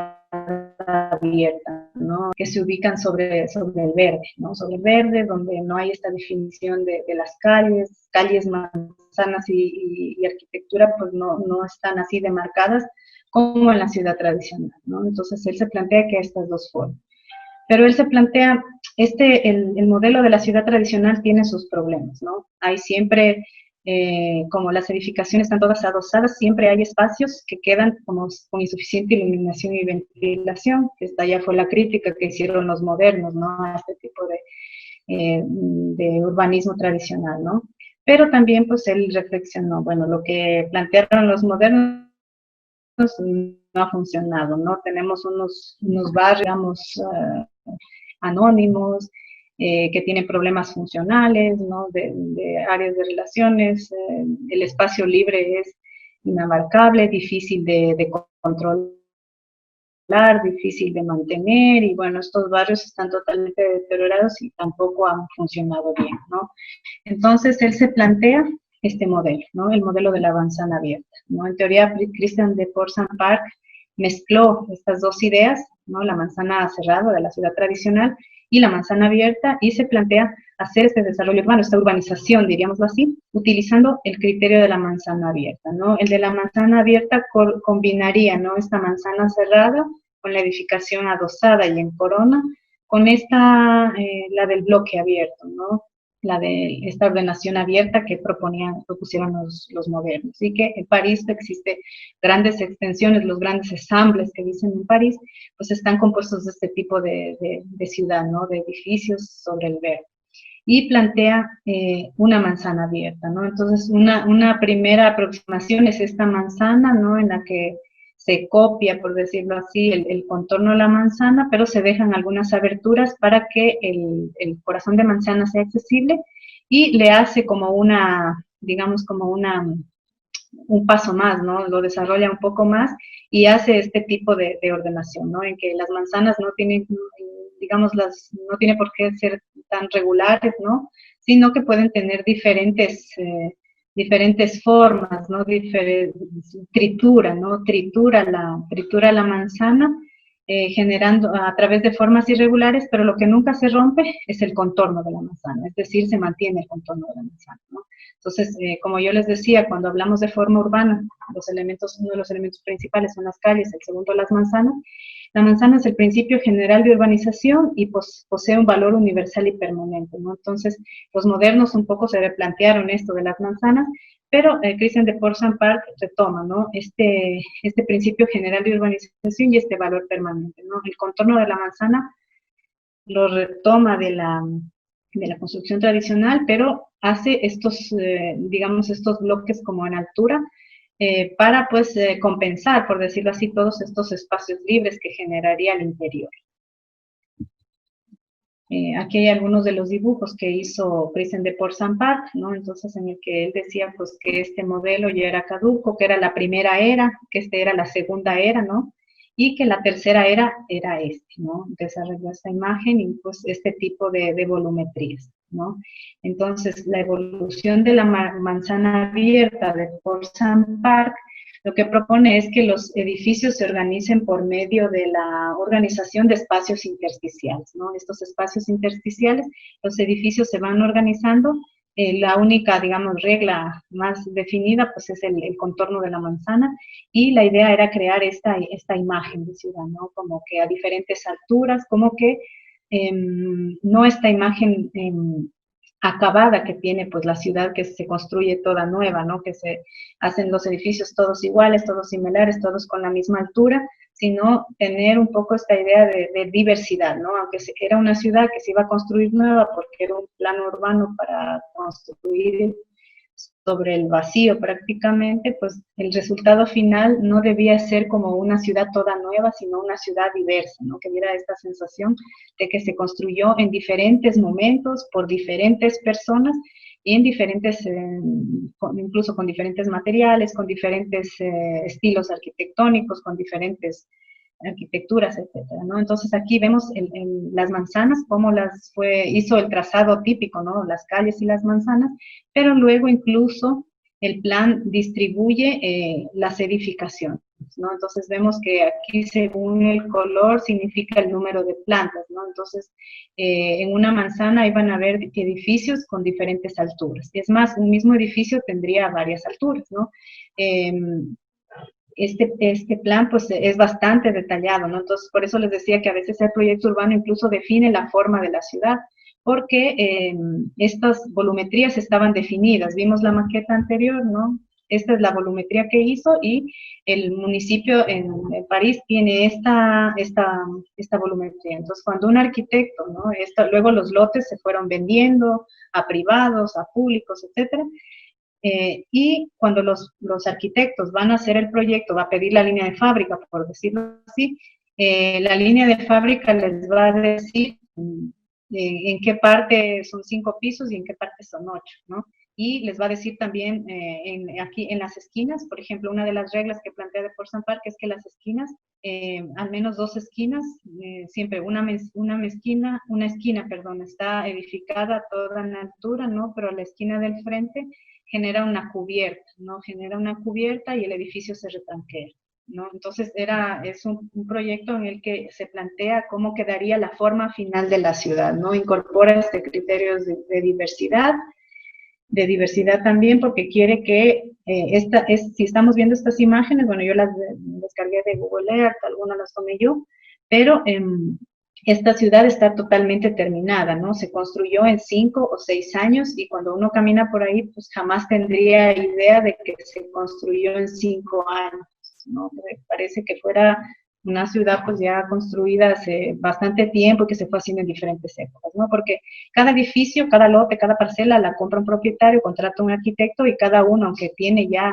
abierta, ¿no? Que se ubican sobre el verde, ¿no? Sobre el verde, donde no hay esta definición de las calles, manzanas y arquitectura, pues no están así demarcadas como en la ciudad tradicional, ¿no? Entonces él se plantea que estas dos formas. Pero él se plantea, el modelo de la ciudad tradicional tiene sus problemas, ¿no? Hay siempre como las edificaciones están todas adosadas, siempre hay espacios que quedan como con insuficiente iluminación y ventilación, que esta ya fue la crítica que hicieron los modernos, ¿no? A este tipo de urbanismo tradicional, ¿no? Pero también, pues, él reflexionó, bueno, lo que plantearon los modernos no ha funcionado, ¿no? Tenemos unos barrios, digamos, anónimos, que tienen problemas funcionales, ¿no? De áreas de relaciones, el espacio libre es inabarcable, difícil de controlar, difícil de mantener, y bueno, estos barrios están totalmente deteriorados y tampoco han funcionado bien, ¿no? Entonces, él se plantea este modelo, ¿no? El modelo de la manzana abierta, ¿no? En teoría, Christian de Port-Saint-Parc mezcló estas dos ideas, ¿no? La manzana cerrada de la ciudad tradicional y la manzana abierta, y se plantea hacer este desarrollo urbano, esta urbanización, diríamoslo así, utilizando el criterio de la manzana abierta, ¿no? El de la manzana abierta combinaría, ¿no? Esta manzana cerrada con la edificación adosada y en corona, con esta, la del bloque abierto, ¿no? La de esta ordenación abierta que propusieron los modernos. Y que en París existe grandes extensiones, los grandes ensambles que dicen en París, pues están compuestos de este tipo de ciudad, ¿no? De edificios sobre el verde. Y plantea una manzana abierta, ¿no? Entonces, una primera aproximación es esta manzana, ¿no? En la que se copia, por decirlo así, el contorno de la manzana, pero se dejan algunas aberturas para que el corazón de manzana sea accesible, y le hace como una, digamos, como un paso más, ¿no? Lo desarrolla un poco más y hace este tipo de ordenación, ¿no? En que las manzanas no tienen, digamos, no tiene por qué ser tan regulares, ¿no? Sino que pueden tener diferentes formas, ¿no? Tritura, ¿no? Tritura la manzana, generando a través de formas irregulares, pero lo que nunca se rompe es el contorno de la manzana, es decir, se mantiene el contorno de la manzana, ¿no? Entonces, como yo les decía, cuando hablamos de forma urbana, uno de los elementos principales son las calles, el segundo las manzanas. La manzana es el principio general de urbanización y posee un valor universal y permanente, ¿no? Entonces, los modernos un poco se replantearon esto de las manzanas, pero Christian de Port-Saint-Parc retoma, ¿no? Este principio general de urbanización y este valor permanente, ¿no? El contorno de la manzana lo retoma de la construcción tradicional, pero hace estos, digamos, estos bloques como en altura, para pues compensar, por decirlo así, todos estos espacios libres que generaría el interior. Aquí hay algunos de los dibujos que hizo Christian de Port-Saint-Parc, ¿no? Entonces, en el que él decía pues que este modelo ya era caduco, que era la primera era, que este era la segunda era, ¿no? Y que la tercera era este, ¿no? Desarrolló esta imagen y pues este tipo de volumetrías, ¿no? Entonces, la evolución de la manzana abierta de Port-Saint-Parc lo que propone es que los edificios se organicen por medio de la organización de espacios intersticiales, ¿no? Estos espacios intersticiales, los edificios se van organizando. La única, digamos, regla más definida, pues es el contorno de la manzana, y la idea era crear esta imagen de ciudad, ¿no? Como que a diferentes alturas, como que no esta imagen acabada que tiene pues la ciudad que se construye toda nueva, ¿no? Que se hacen los edificios todos iguales, todos similares, todos con la misma altura, sino tener un poco esta idea de diversidad, ¿no? Aunque era una ciudad que se iba a construir nueva porque era un plano urbano para construir sobre el vacío prácticamente, pues el resultado final no debía ser como una ciudad toda nueva, sino una ciudad diversa, ¿no? Que diera esta sensación de que se construyó en diferentes momentos, por diferentes personas, y en diferentes, incluso con diferentes materiales, con diferentes estilos arquitectónicos, con diferentes arquitecturas, etcétera, ¿no? Entonces aquí vemos las manzanas, cómo hizo el trazado típico, ¿no? Las calles y las manzanas, pero luego incluso el plan distribuye las edificaciones, ¿no? Entonces vemos que aquí según el color significa el número de plantas, ¿no? Entonces en una manzana iban a haber edificios con diferentes alturas. Es más, un mismo edificio tendría varias alturas, ¿no? Este plan pues es bastante detallado, ¿no? Entonces, por eso les decía que a veces el proyecto urbano incluso define la forma de la ciudad, porque estas volumetrías estaban definidas. Vimos la maqueta anterior, ¿no? Esta es la volumetría que hizo y el municipio en París tiene esta volumetría. Entonces, cuando un arquitecto, ¿no? Luego los lotes se fueron vendiendo a privados, a públicos, etcétera. Y cuando los arquitectos van a hacer el proyecto, va a pedir la línea de fábrica, por decirlo así, la línea de fábrica les va a decir en qué parte son 5 pisos y en qué parte son 8, ¿no? Y les va a decir también aquí en las esquinas, por ejemplo, una de las reglas que plantea de Port Park es que las esquinas, al menos 2 esquinas, siempre una esquina, perdón, está edificada a toda en altura, ¿no? Pero la esquina del frente genera una cubierta, ¿no? Genera una cubierta y el edificio se retranquea, ¿no? Entonces es un proyecto en el que se plantea cómo quedaría la forma final de la ciudad, ¿no? Incorpora criterios de diversidad también, porque quiere que si estamos viendo estas imágenes, bueno, yo las descargué de Google Earth, algunas las tomé yo, pero esta ciudad está totalmente terminada, ¿no? Se construyó en 5 o 6 años y cuando uno camina por ahí, pues jamás tendría idea de que se construyó en 5 años, ¿no? Parece que fuera una ciudad pues ya construida hace bastante tiempo y que se fue haciendo en diferentes épocas, ¿no? Porque cada edificio, cada lote, cada parcela la compra un propietario, contrata un arquitecto y cada uno, aunque tiene ya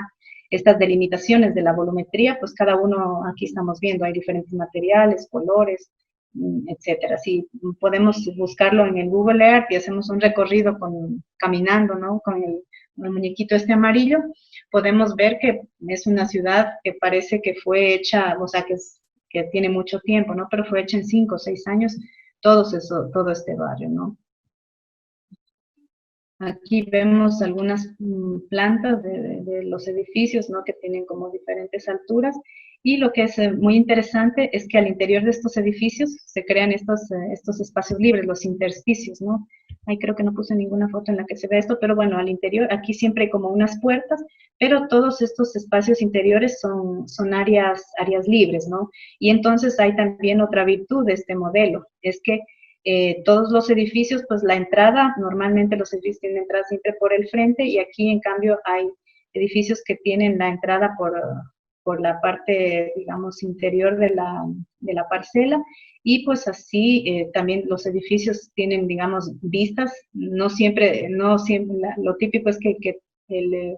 estas delimitaciones de la volumetría, pues cada uno, aquí estamos viendo, hay diferentes materiales, colores, etcétera. Sí, podemos buscarlo en el Google Earth y hacemos un recorrido caminando, ¿no? Con el muñequito este amarillo, podemos ver que es una ciudad que parece que fue hecha, o sea, que tiene mucho tiempo, ¿no? Pero fue hecha en 5 o 6 años todo este barrio, ¿no? Aquí vemos algunas plantas de los edificios, ¿no? Que tienen como diferentes alturas. Y lo que es muy interesante es que al interior de estos edificios se crean estos espacios libres, los intersticios, ¿no? Ahí creo que no puse ninguna foto en la que se ve esto, pero bueno, al interior, aquí siempre hay como unas puertas, pero todos estos espacios interiores son áreas libres, ¿no? Y entonces hay también otra virtud de este modelo, es que todos los edificios, pues la entrada, normalmente los edificios tienen entrada siempre por el frente y aquí en cambio hay edificios que tienen la entrada por la parte, digamos, interior de la parcela y pues así también los edificios tienen, digamos, vistas, no siempre lo típico es que el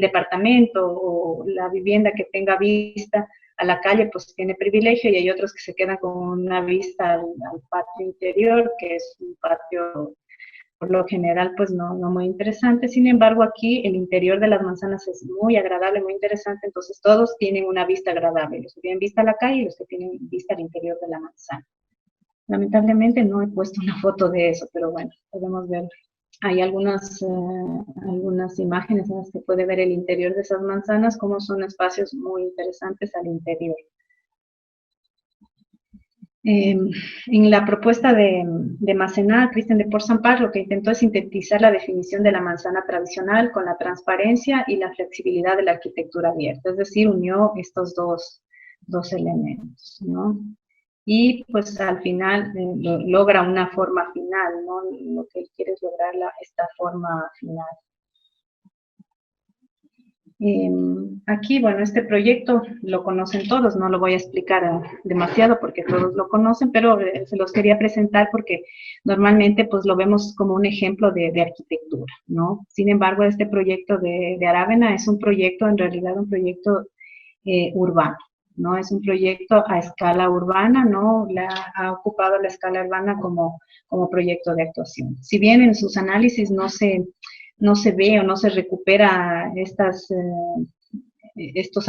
departamento o la vivienda que tenga vista a la calle pues tiene privilegio y hay otros que se quedan con una vista al patio interior, que es un patio por lo general pues no muy interesante. Sin embargo, aquí el interior de las manzanas es muy agradable, muy interesante, entonces todos tienen una vista agradable, los que tienen vista a la calle y los que tienen vista al interior de la manzana. Lamentablemente no he puesto una foto de eso, pero bueno, podemos ver. Hay algunas imágenes en las que puede ver el interior de esas manzanas, como son espacios muy interesantes al interior. En la propuesta de Massenat, Christian de Port-Sampar lo que intentó es sintetizar la definición de la manzana tradicional con la transparencia y la flexibilidad de la arquitectura abierta, es decir, unió estos dos elementos, ¿no? Y pues al final logra una forma final, ¿no? Lo que él quiere es lograr esta forma final. Aquí, bueno, este proyecto lo conocen todos, no lo voy a explicar demasiado porque todos lo conocen, pero se los quería presentar porque normalmente pues lo vemos como un ejemplo de arquitectura, ¿no? Sin embargo, este proyecto de Aravena es un proyecto, en realidad un proyecto urbano, ¿no? Es un proyecto a escala urbana, ¿no? Ha ocupado la escala urbana como proyecto de actuación. Si bien en sus análisis no se ve o no se recupera estos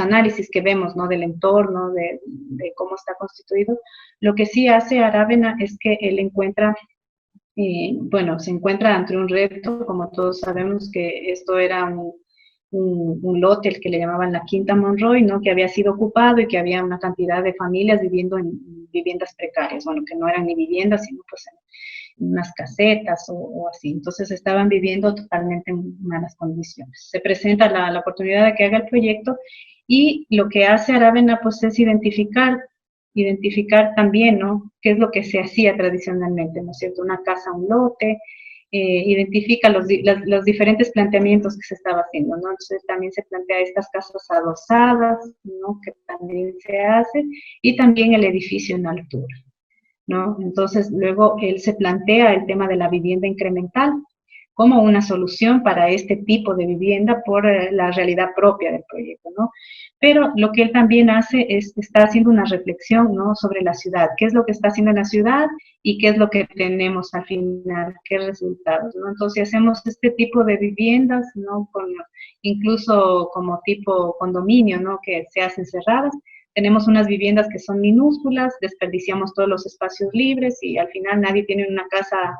análisis que vemos, ¿no? Del entorno, de cómo está constituido. Lo que sí hace Aravena es que él encuentra, se encuentra ante un reto, como todos sabemos que esto era un lote, el que le llamaban la Quinta Monroy, ¿no? Que había sido ocupado y que había una cantidad de familias viviendo en viviendas precarias, bueno, que no eran ni viviendas, sino pues en unas casetas o así. Entonces estaban viviendo totalmente en malas condiciones. Se presenta la oportunidad de que haga el proyecto y lo que hace Aravena pues es identificar identificar también, ¿no? ¿Qué es lo que se hacía tradicionalmente, ¿no es cierto? Una casa, un lote, identifica los diferentes planteamientos que se estaba haciendo, ¿no? Entonces también se plantea estas casas adosadas, ¿no? Que también se hace, y también el edificio en altura, ¿no? Entonces luego él se plantea el tema de la vivienda incremental como una solución para este tipo de vivienda por la realidad propia del proyecto, ¿no? Pero lo que él también hace es, está haciendo una reflexión, ¿no? Sobre la ciudad, qué es lo que está haciendo en la ciudad y qué es lo que tenemos al final, qué resultados, ¿no? Entonces hacemos este tipo de viviendas, ¿no? Con, incluso como tipo condominio, ¿no? Que se hacen cerradas. Tenemos unas viviendas que son minúsculas, desperdiciamos todos los espacios libres y al final nadie tiene una casa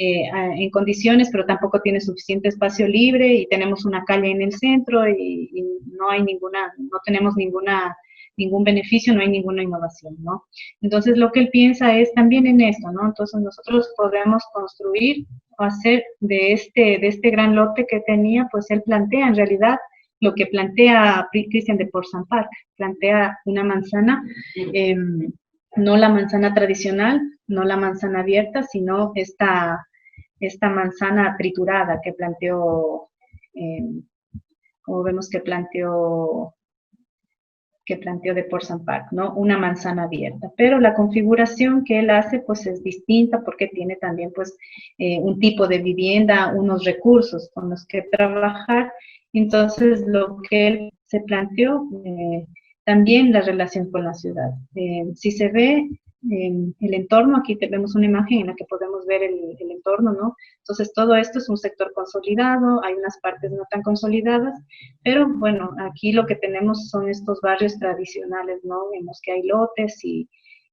en condiciones, pero tampoco tiene suficiente espacio libre y tenemos una calle en el centro y no hay ninguna, no tenemos ningún beneficio, no hay ninguna innovación, ¿no? Entonces lo que él piensa es también en esto, ¿no? Entonces nosotros podemos construir o hacer de este gran lote que tenía, pues él plantea en realidad lo que plantea Christian de Port-Saint-Parc, plantea una manzana, no la manzana tradicional, no la manzana abierta, sino esta manzana triturada como vemos que planteó de Port Park, ¿no? Una manzana abierta. Pero la configuración que él hace, pues es distinta porque tiene también, pues, un tipo de vivienda, unos recursos con los que trabajar. Entonces, lo que él se planteó, también la relación con la ciudad. Si se ve el entorno, aquí tenemos una imagen en la que podemos ver el entorno, ¿no? Entonces, todo esto es un sector consolidado, hay unas partes no tan consolidadas, pero bueno, aquí lo que tenemos son estos barrios tradicionales, ¿no? En los que hay lotes y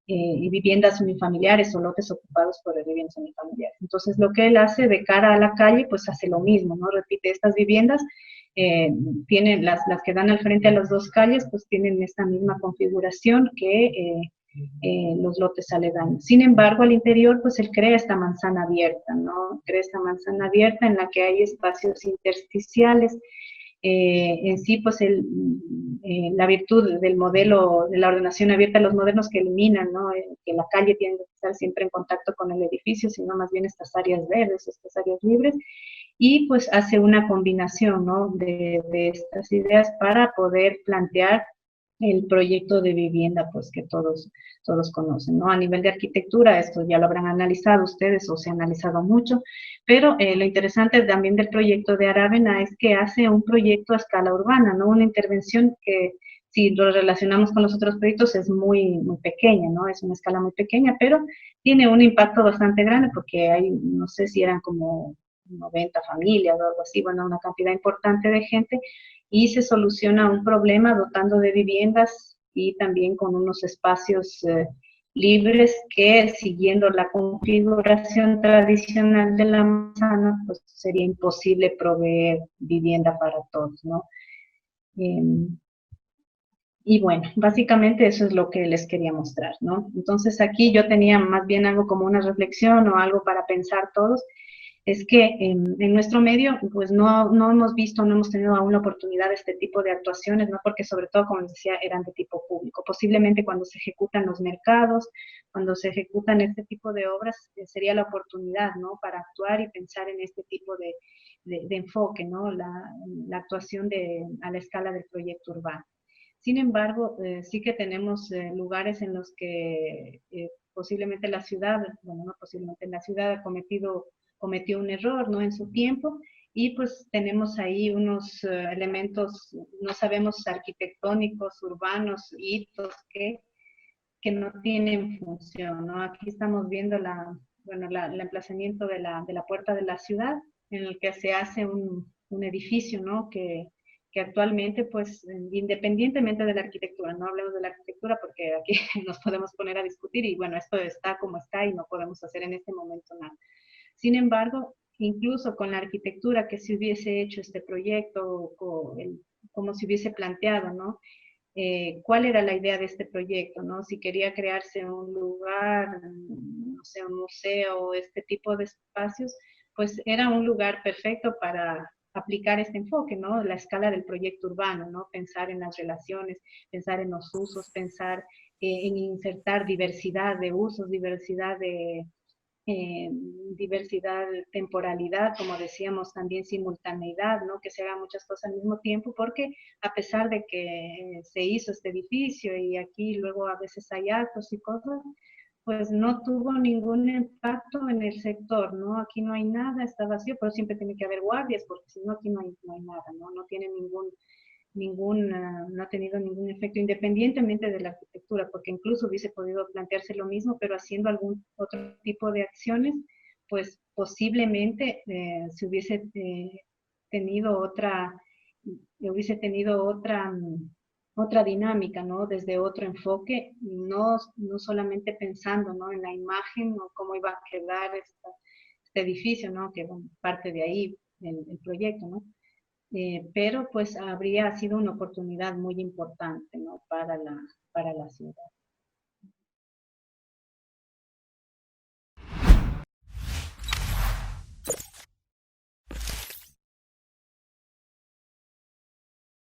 viviendas unifamiliares o lotes ocupados por viviendas unifamiliares. Entonces, lo que él hace de cara a la calle, pues hace lo mismo, ¿no? Repite estas viviendas, tienen las que dan al frente a las dos calles, pues tienen esta misma configuración que los lotes aledaños. Sin embargo, al interior, pues él crea esta manzana abierta, ¿no? Crea esta manzana abierta en la que hay espacios intersticiales. En sí, pues la virtud del modelo de la ordenación abierta, los modernos que eliminan, ¿no? Que la calle tiene que estar siempre en contacto con el edificio, sino más bien estas áreas verdes, estas áreas libres, y pues hace una combinación, ¿no? de estas ideas para poder plantear el proyecto de vivienda, pues que todos conocen, ¿no? A nivel de arquitectura, esto ya lo habrán analizado ustedes o se ha analizado mucho, pero lo interesante también del proyecto de Aravena es que hace un proyecto a escala urbana, ¿no? Una intervención que si lo relacionamos con los otros proyectos es muy pequeña, ¿no? Es una escala muy pequeña, pero tiene un impacto bastante grande porque hay, no sé si eran como 90 familias o algo así, bueno, una cantidad importante de gente, y se soluciona un problema dotando de viviendas y también con unos espacios libres que, siguiendo la configuración tradicional de la manzana, pues sería imposible proveer vivienda para todos, ¿no? Y bueno, básicamente eso es lo que les quería mostrar, ¿no? Entonces aquí yo tenía más bien algo como una reflexión o algo para pensar todos, es que en nuestro medio, pues no hemos visto, no hemos tenido aún la oportunidad de este tipo de actuaciones, ¿no? Porque sobre todo, como les decía, eran de tipo público. Posiblemente cuando se ejecutan los mercados, cuando se ejecutan este tipo de obras, sería la oportunidad, ¿no? Para actuar y pensar en este tipo de enfoque, ¿no? La actuación a la escala del proyecto urbano. Sin embargo, sí que tenemos lugares en los que posiblemente la ciudad, bueno, no posiblemente la ciudad cometió un error, ¿no? En su tiempo, y pues tenemos ahí unos elementos, no sabemos, arquitectónicos, urbanos, hitos que no tienen función, ¿no? Aquí estamos viendo el emplazamiento de la puerta de la ciudad, en el que se hace un edificio, ¿no? Que actualmente, pues, independientemente de la arquitectura, no hablemos de la arquitectura porque aquí nos podemos poner a discutir y bueno, esto está como está y no podemos hacer en este momento nada. Sin embargo, incluso con la arquitectura que se hubiese hecho este proyecto, como se hubiese planteado, ¿no? ¿Cuál era la idea de este proyecto, ¿no? Si quería crearse un lugar, no sé, un museo, este tipo de espacios, pues era un lugar perfecto para aplicar este enfoque, ¿no? La escala del proyecto urbano, ¿no? Pensar en las relaciones, pensar en los usos, pensar en insertar diversidad de usos, eh, diversidad, temporalidad, como decíamos, también simultaneidad, ¿no? Que se hagan muchas cosas al mismo tiempo, porque a pesar de que se hizo este edificio y aquí luego a veces hay actos y cosas, pues no tuvo ningún impacto en el sector, ¿no? Aquí no hay nada, está vacío, pero siempre tiene que haber guardias, porque si no, aquí no hay nada, ¿no? No tiene no ha tenido ningún efecto, independientemente de la arquitectura, porque incluso hubiese podido plantearse lo mismo, pero haciendo algún otro tipo de acciones, pues posiblemente se tenido otra, hubiese tenido otra dinámica, ¿no? Desde otro enfoque, no solamente pensando, ¿no? En la imagen o cómo iba a quedar este edificio, ¿no? Que bueno, parte de ahí el proyecto, ¿no? Pero pues habría sido una oportunidad muy importante, ¿no? Para la ciudad.